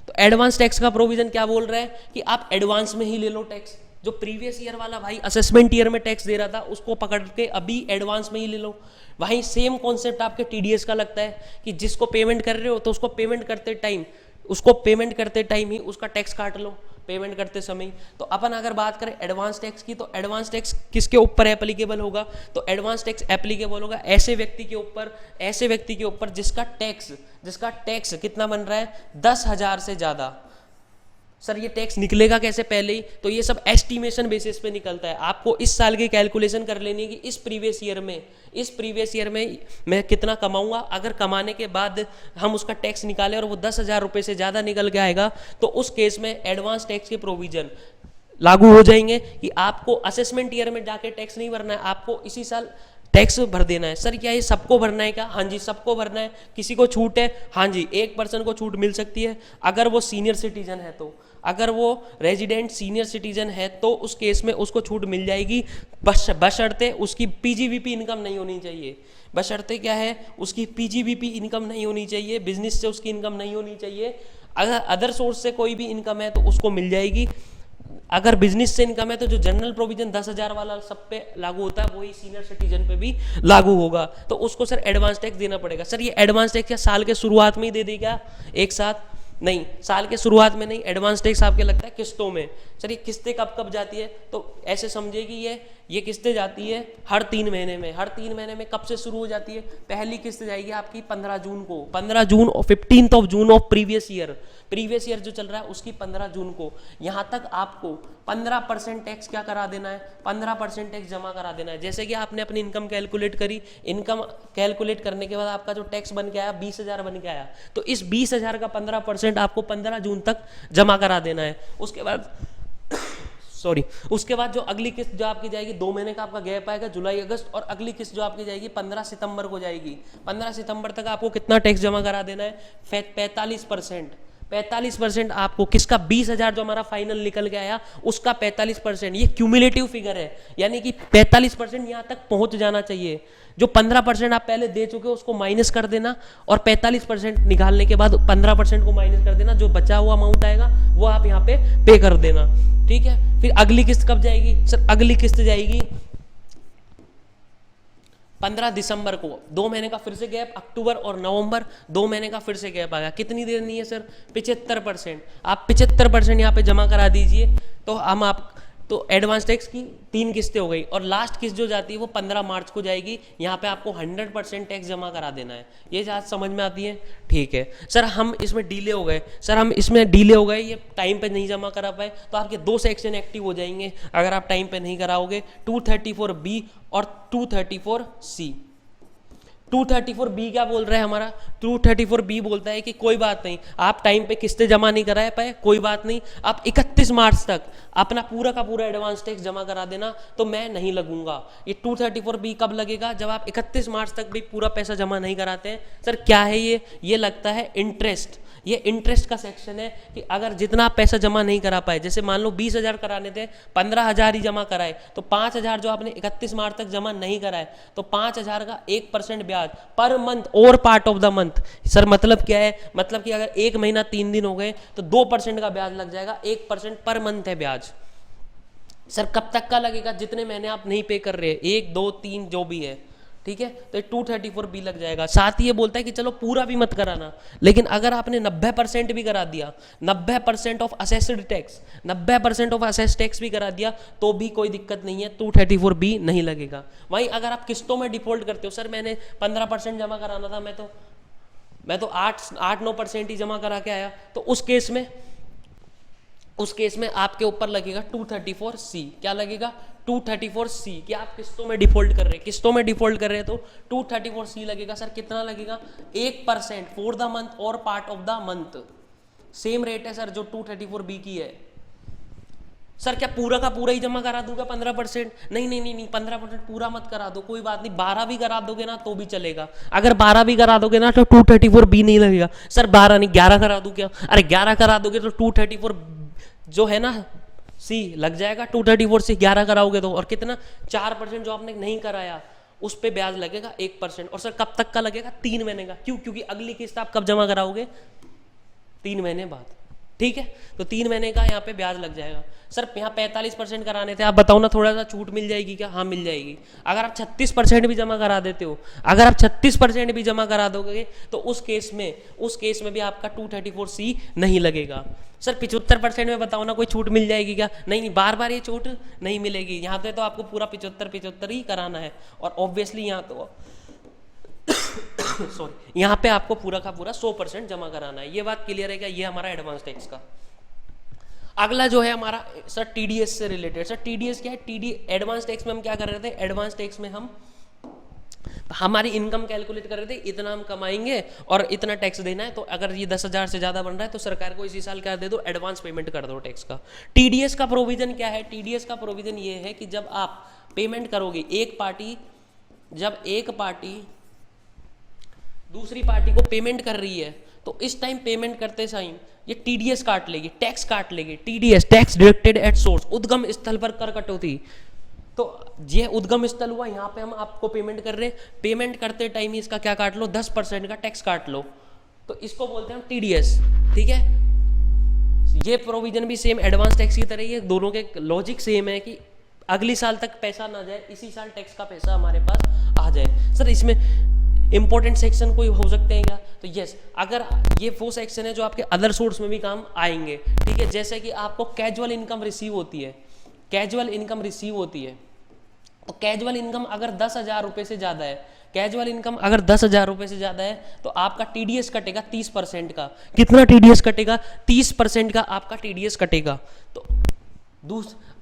तो एडवांस टैक्स का प्रोविजन क्या बोल रहा है कि आप एडवांस में ही ले लो टैक्स, जो प्रीवियस ईयर वाला भाई असेसमेंट ईयर में टैक्स दे रहा था उसको पकड़ के अभी एडवांस में ही ले लो। वहीं सेम कॉन्सेप्ट आपके टीडीएस का लगता है कि जिसको पेमेंट कर रहे हो तो उसको पेमेंट करते टाइम ही उसका टैक्स काट लो पेमेंट करते समय। तो अपन अगर बात करें एडवांस टैक्स की, तो एडवांस टैक्स किसके ऊपर एप्लीकेबल होगा, तो एडवांस टैक्स एप्लीकेबल होगा ऐसे व्यक्ति के ऊपर जिसका टैक्स कितना बन रहा है, 10,000 से ज्यादा। सर ये टैक्स निकलेगा कैसे पहले ही, तो ये सब एस्टिमेशन बेसिस पे निकलता है। आपको इस साल की कैलकुलेशन कर लेनी है कि इस प्रीवियस ईयर में मैं कितना कमाऊंगा। अगर कमाने के बाद हम उसका टैक्स निकालें और वो 10,000 रुपये से ज़्यादा निकल के आएगा तो उस केस में एडवांस टैक्स के प्रोविजन लागू हो जाएंगे कि आपको असेसमेंट ईयर में जाके टैक्स नहीं भरना है, आपको इसी साल टैक्स भर देना है। सर क्या ये सबको भरना है क्या, हाँ जी सबको भरना है। किसी को छूट है, हाँ जी 1% को छूट मिल सकती है अगर वो सीनियर सिटीजन है तो। अगर वो रेजिडेंट सीनियर सिटीजन है तो उस केस में उसको छूट मिल जाएगी, बशर्ते उसकी पीजीवीपी इनकम नहीं होनी चाहिए। बशर्ते क्या है, उसकी पीजीवीपी इनकम नहीं होनी चाहिए, बिजनेस से उसकी इनकम नहीं होनी चाहिए। अगर अदर सोर्स से कोई भी इनकम है तो उसको मिल जाएगी। अगर बिजनेस से इनकम है तो जो जनरल प्रोविजन 10,000 वाला सब पे लागू होता है वही सीनियर सिटीजन पे भी लागू होगा, तो उसको सर एडवांस टैक्स देना पड़ेगा। सर ये एडवांस टैक्स क्या साल के शुरुआत में ही दे देगा एक साथ, नहीं साल के शुरुआत में नहीं, एडवांस टैक्स आपके लगता है किस्तों में। सर ये किस्तें कब जाती है, तो ऐसे समझिए कि ये किस्तें जाती है हर 3 महीने में। हर 3 महीने में कब से शुरू हो जाती है, पहली किस्त जाएगी आपकी 15 जून को, 15 जून और 15 जून ऑफ प्रीवियस ईयर जो चल रहा है उसकी 15 जून को। यहाँ तक आपको 15% टैक्स क्या करा देना है, 15% टैक्स जमा करा देना है। जैसे कि आपने अपनी इनकम कैलकुलेट करी, इनकम कैलकुलेट करने के बाद आपका जो टैक्स बन के आया 20,000 बन के आया, तो इस 20,000 का 15% आपको 15 जून तक जमा करा देना है। उसके बाद जो अगली किस्त जो आपकी जाएगी, 2 महीने का आपका गैप आएगा जुलाई अगस्त, और अगली किस्त जो आपकी जाएगी 15 सितंबर को जाएगी। 15 सितंबर तक आपको कितना टैक्स जमा करा देना है, 45% आपको किसका, 20,000 जो हमारा फाइनल निकल के आया उसका 45%। ये क्यूमुलेटिव फिगर है, यानी कि 45% यहाँ तक पहुंच जाना चाहिए। जो 15% आप पहले दे चुके हो उसको माइनस कर देना, और 45% निकालने के बाद 15% को माइनस कर देना, जो बचा हुआ अमाउंट आएगा वो आप यहाँ पे कर देना। ठीक है, फिर अगली किस्त कब जाएगी, सर अगली किस्त जाएगी 15 दिसंबर को। 2 महीने का फिर से गैप, अक्टूबर और नवंबर 2 महीने का फिर से गैप आ गया। कितनी देर नहीं है सर, 75%। आप 75% यहाँ पे जमा करा दीजिए तो एडवांस टैक्स की 3 किस्तें हो गई, और लास्ट किस्त जो जाती है वो 15 मार्च को जाएगी। यहाँ पे आपको 100% टैक्स जमा करा देना है। ये बात समझ में आती है, ठीक है। सर हम इसमें डीले हो गए, ये टाइम पे नहीं जमा करा पाए, तो आपके 2 सेक्शन एक्टिव हो जाएंगे अगर आप टाइम पे नहीं कराओगे, 234B और 234C। 234B क्या बोल रहा है हमारा? 234B बोलता है कि कोई बात नहीं, आप टाइम पे किस्तें जमा नहीं करा पाए, कोई बात नहीं, आप 31 मार्च तक अपना पूरा का पूरा एडवांस टैक्स जमा करा देना, तो मैं नहीं लगूंगा। ये 234B कब लगेगा? जब आप 31 मार्च तक भी पूरा पैसा जमा नहीं कराते हैं। सर क्या है ये लगता है इंटरेस्ट। ये इंटरेस्ट का सेक्शन है कि अगर जितना आप पैसा जमा नहीं करा पाए, जैसे मान लो 20,000 कराने थे, 15,000 ही जमा कराए, तो 5,000 जो आपने 31 मार्च तक जमा नहीं कराए, तो 5,000 का 1% ब्याज पर मंथ और part of the month. Sir मतलब क्या है? मतलब कि अगर 1 महीना 3 दिन हो गए तो 2% का ब्याज लग जाएगा, 1% पर मंथ है ब्याज। सर कब तक का लगेगा? जितने महीने आप नहीं पे कर रहे, 1 2 3 जो भी है, ठीक है, तो 234B लग जाएगा। साथ ही ये बोलता है कि चलो पूरा भी मत कराना, लेकिन अगर आपने 90% भी करा दिया, 90% of assessed tax, 90% of assessed tax भी करा दिया, तो भी कोई दिक्कत नहीं है, 234B नहीं लगेगा। वहीं अगर आप किस्तों में डिफॉल्ट करते हो, सर मैंने 15% जमा कराना था, मैं तो 8-9% ही जमा करा के आया, तो उस केस में आपके ऊपर लगेगा 234C। क्या लगेगा? 234C कि आप किस्तों में डिफॉल्ट कर रहे हैं, किस्तों में डिफॉल्ट कर रहे हैं, तो 234C लगेगा। सर कितना लगेगा? 1% फॉर द मंथ और part of the month. Same rate है सर जो 234B की है। सर क्या पूरा का पूरा ही जमा करा दूंगा 15%? नहीं, 15% पूरा मत करा दो, कोई बात नहीं, 12 भी करा दोगे ना तो भी चलेगा। अगर 12 भी करा दोगे ना तो 234B नहीं लगेगा। सर 12 नहीं 11 करा दूं क्या? अरे 11 करा दोगे तो 234 जो है ना C लग जाएगा। 234 से 11 कराओगे तो, और कितना? 4% जो आपने नहीं कराया उस पे ब्याज लगेगा 1%। और सर कब तक का लगेगा? 3 महीने का। क्यों? क्योंकि अगली किस्त आप कब जमा कराओगे? 3 महीने बाद, ठीक है, तो 3 महीने का यहाँ पे ब्याज लग जाएगा। सर यहाँ 45% कराने थे, आप बताओ ना, थोड़ा सा छूट मिल जाएगी क्या? हाँ मिल जाएगी। अगर आप 36% भी जमा करा देते हो, अगर आप 36% भी जमा करा दोगे, तो उस केस में भी आपका 234C नहीं लगेगा। सर 75% में बताओ ना, कोई छूट मिल जाएगी क्या? नहीं, बार बार ये छूट नहीं मिलेगी। यहाँ पे तो आपको पूरा 75 ही कराना है, और ऑब्वियसली यहाँ तो सॉरी, यहाँ पे आपको पूरा का पूरा 100% जमा कराना है। ये बात क्लियर है क्या? ये हमारा एडवांस टैक्स का। अगला जो है हमारा सर टीडीएस से रिलेटेड। सर टीडीएस क्या है? एडवांस टैक्स में हम क्या कर रहे थे? एडवांस टैक्स में हम हमारी इनकम कैलकुलेट कर रहे थे, इतना हम कमाएंगे और इतना टैक्स देना है, तो अगर ये 10,000 से ज्यादा बन रहा है तो सरकार को इसी साल क्या दे दो? एडवांस पेमेंट कर दो टैक्स का। टीडीएस का प्रोविजन क्या है? टीडीएस का प्रोविजन ये है कि जब आप पेमेंट करोगे, जब एक पार्टी दूसरी पार्टी को पेमेंट कर रही है, तो इस टाइम पेमेंट करते टाइम ये टीडीएस काट लेगी, टैक्स काट लेगी। TDS, tax deducted at source, उद्गम स्थल पर कर कटौती। तो ये उद्गम स्थल हुआ, यहाँ पे हम आपको पेमेंट कर रहे हैं, पेमेंट करते टाइम ही इसका क्या काट लो? 10% का टैक्स काट लो, तो इसको बोलते हैं टीडीएस, ठीक है। ये प्रोविजन भी सेम एडवांस टैक्स की तरह ही है, दोनों के लॉजिक सेम है कि अगली साल तक पैसा ना जाए, इसी साल टैक्स का पैसा हमारे पास आ जाए। सर इसमें इंपॉर्टेंट सेक्शन कोई हो सकते हैं क्या? तो यस, अगर ये वो सेक्शन है जो आपके अदर सोर्स में भी काम आएंगे, ठीक है। जैसे कि आपको कैजुअल इनकम रिसीव होती है, कैजुअल इनकम रिसीव होती है, तो कैजुअल इनकम अगर 10,000 रुपये से ज़्यादा है, कैजुअल इनकम अगर 10,000 रुपये से ज़्यादा है, तो आपका टीडीएस कटेगा 30% का। कितना टीडीएस कटेगा? 30% का आपका टीडीएस कटेगा। तो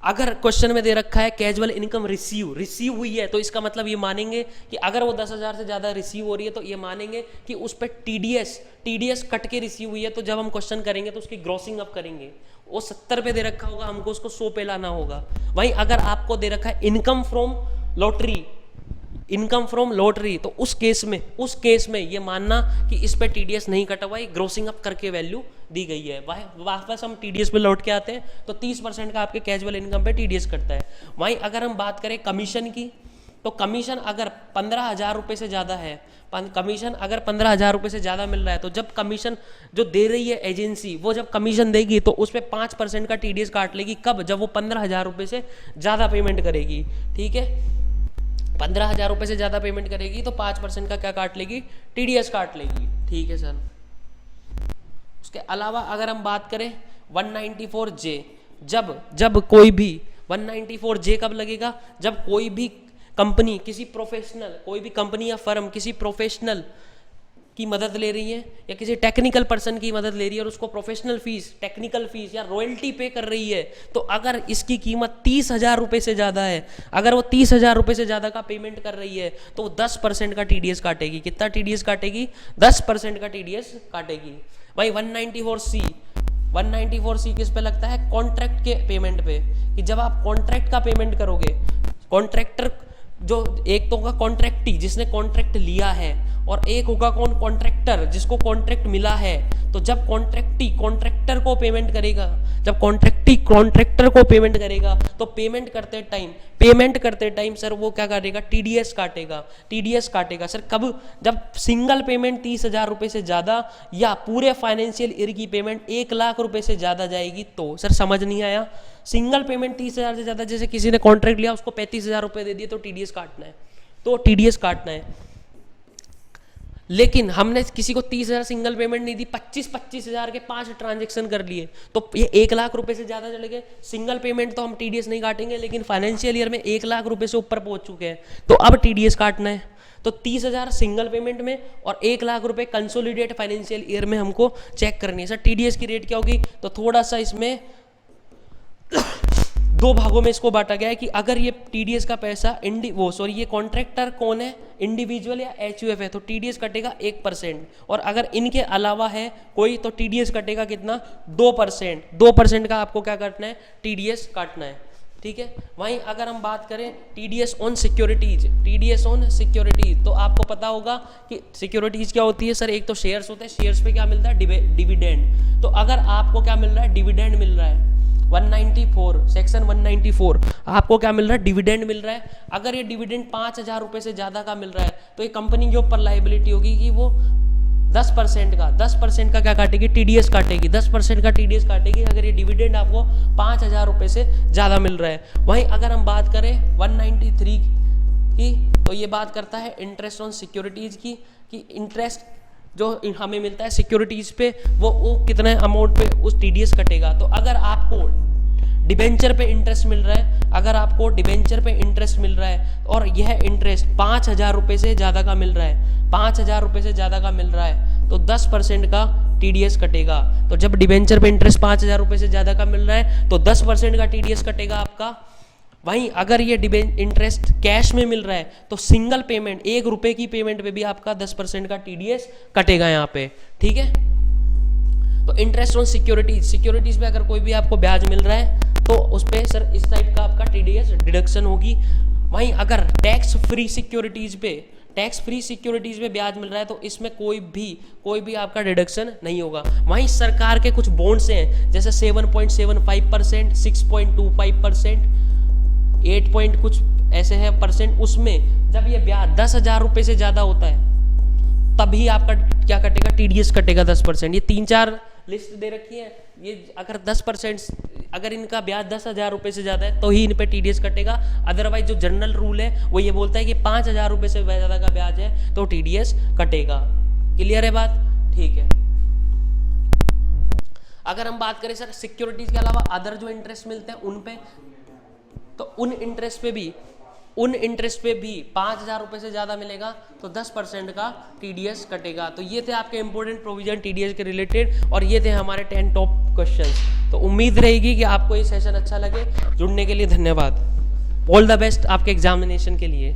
अगर क्वेश्चन में दे रखा है कैजुअल इनकम रिसीव हुई है, तो इसका मतलब ये मानेंगे कि अगर वो 10,000 से ज़्यादा रिसीव हो रही है, तो ये मानेंगे कि उस पर टीडीएस कट के रिसीव हुई है। तो जब हम क्वेश्चन करेंगे तो उसकी ग्रॉसिंग अप करेंगे, वो 70 पे दे रखा होगा, हमको उसको 100 पे लाना होगा। वहीं अगर आपको दे रखा है इनकम फ्रॉम लॉटरी, तो उस केस में ये मानना कि इस पे टीडीएस नहीं कटा हुआ है, ग्रोसिंग अप करके वैल्यू दी गई है। वापस हम टीडीएस पे लौट के आते हैं, तो 30% का आपके कैजुअल इनकम पे टीडीएस कटता है। वहीं अगर हम बात करें कमीशन की, तो कमीशन अगर 15,000 रुपये से ज़्यादा है, कमीशन अगर 15,000 रुपये से ज़्यादा मिल रहा है, तो जब कमीशन जो दे रही है एजेंसी, वो जब कमीशन देगी तो उस पर 5% का टीडीएस काट लेगी। कब? जब वो 15,000 रुपये से ज़्यादा पेमेंट करेगी, ठीक है। 15,000 रुपये से ज़्यादा पेमेंट करेगी तो 5% का क्या काट लेगी? टीडीएस काट लेगी, ठीक है सर। उसके अलावा अगर हम बात करें 194J, जब कोई भी 194J कब लगेगा? जब कोई भी कंपनी, किसी प्रोफेशनल, कोई भी कंपनी या फर्म किसी प्रोफेशनल की मदद ले रही है या किसी टेक्निकल पर्सन की मदद ले रही है और उसको प्रोफेशनल फीस, टेक्निकल फीस या रॉयल्टी पे कर रही है, तो अगर इसकी कीमत 30,000 रुपये से ज़्यादा है, अगर वो 30,000 रुपये से ज़्यादा का पेमेंट कर रही है तो वो 10% का TDS काटेगी। कितना TDS काटेगी? 10% का TDS काटेगी। भाई 194C किस पे लगता है? कॉन्ट्रैक्ट के पेमेंट पे, कि जब आप कॉन्ट्रैक्ट का पेमेंट करोगे, कॉन्ट्रैक्टर जो एक तो होगा कॉन्ट्रैक्टी जिसने कॉन्ट्रैक्ट लिया है, और एक होगा कौन? कॉन्ट्रैक्टर जिसको कॉन्ट्रैक्ट मिला है। तो जब कॉन्ट्रैक्टी कॉन्ट्रैक्टर को पेमेंट करेगा, जब कॉन्ट्रैक्टी कॉन्ट्रैक्टर को पेमेंट करेगा, तो पेमेंट करते टाइम सर वो क्या करेगा? TDS काटेगा। सर कब? जब सिंगल पेमेंट 30,000 रुपये से ज़्यादा या पूरे फाइनेंशियल ईयर की पेमेंट 1 लाख रुपये से ज़्यादा जाएगी तो। सर समझ नहीं आया? सिंगल पेमेंट 30,000 से ज़्यादा, जैसे किसी ने कॉन्ट्रैक्ट लिया उसको 35,000 रुपये दे दिए तो TDS काटना है। लेकिन हमने किसी को 30,000 सिंगल पेमेंट नहीं दी, 25,000 के 5 ट्रांजेक्शन कर लिए, तो ये 1 लाख रुपए से ज़्यादा चले गए। सिंगल पेमेंट तो हम TDS नहीं काटेंगे, लेकिन फाइनेंशियल ईयर में 1 लाख रुपए से ऊपर पहुंच चुके हैं तो अब TDS काटना है। तो 30,000 सिंगल पेमेंट में और 1 लाख रुपए कंसोलिडेट फाइनेंशियल ईयर में हमको चेक करनी है। सर TDS की रेट क्या होगी? तो थोड़ा सा इसमें 2 भागों में इसको बांटा गया है कि अगर ये TDS का पैसा ये कॉन्ट्रैक्टर कौन है, इंडिविजुअल या HUF है, तो TDS कटेगा 1%, और अगर इनके अलावा है कोई तो TDS कटेगा कितना? 2% का आपको क्या करना है? TDS काटना है। ठीक है। वहीं अगर हम बात करें TDS ऑन सिक्योरिटीज, तो आपको पता होगा कि सिक्योरिटीज क्या होती है? सर एक तो शेयर्स होते हैं, शेयर्स पे क्या मिलता है? डिविडेंड। तो अगर आपको क्या मिल रहा है? डिविडेंड मिल रहा है। 194 सेक्शन 194 आपको क्या मिल रहा है? डिविडेंड मिल रहा है। अगर ये डिविडेंड 5,000 रुपये से ज़्यादा का मिल रहा है तो ये कंपनी के ऊपर लाइबिलिटी होगी कि वो 10% का क्या काटेगी? TDS काटेगी। 10% का TDS काटेगी अगर ये डिविडेंड आपको 5,000 रुपये से ज़्यादा मिल रहा है। वहीं अगर हम बात करें 193 की, तो ये बात करता है इंटरेस्ट ऑन सिक्योरिटीज़ की, कि इंटरेस्ट जो हमें मिलता है सिक्योरिटीज पे वो कितने अमाउंट पे उस TDS कटेगा। तो अगर आपको डिबेंचर पे इंटरेस्ट मिल रहा है और यह इंटरेस्ट 5,000 रुपये से ज़्यादा का मिल रहा है, तो 10% का TDS कटेगा। तो जब डिबेंचर पे इंटरेस्ट 5,000 रुपये से ज़्यादा का मिल रहा है तो 10% का TDS कटेगा आपका। वहीं अगर ये इंटरेस्ट कैश में मिल रहा है तो सिंगल पेमेंट 1 रुपये की पेमेंट पे भी आपका 10% का TDS कटेगा यहाँ पे। ठीक है। तो इंटरेस्ट ऑन सिक्योरिटीज पे अगर कोई भी आपको ब्याज मिल रहा है तो उस पर सर इस टाइप का आपका TDS डिडक्शन होगी। वहीं अगर टैक्स फ्री सिक्योरिटीज पे ब्याज मिल रहा है तो इसमें कोई भी आपका डिडक्शन नहीं होगा। वहीं सरकार के कुछ बॉन्ड्स हैं जैसे 7.75%, 6.25%, 8 कुछ ऐसे है %, उसमें जब ये ब्याज 10,000 रुपये से ज़्यादा होता है तभी आपका क्या कटेगा? TDS कटेगा 10%। ये 3-4 लिस्ट दे रखी है, ये अगर 10%, अगर इनका ब्याज 10,000 रुपये से ज़्यादा है तो ही इन पे TDS कटेगा। अदरवाइज जो जनरल रूल है वो ये बोलता है कि 5,000 रुपये से ज़्यादा का ब्याज है तो TDS कटेगा। क्लियर है बात? ठीक है। अगर हम बात करें सर सिक्योरिटीज के अलावा अदर जो इंटरेस्ट मिलते हैं उन पे, तो उन इंटरेस्ट पे भी 5,000 रुपये से ज़्यादा मिलेगा तो 10% का TDS कटेगा। तो ये थे आपके इंपॉर्टेंट प्रोविजन TDS के रिलेटेड, और ये थे हमारे 10 टॉप क्वेश्चंस। तो उम्मीद रहेगी कि आपको ये सेशन अच्छा लगे। जुड़ने के लिए धन्यवाद। ऑल द बेस्ट आपके एग्जामिनेशन के लिए।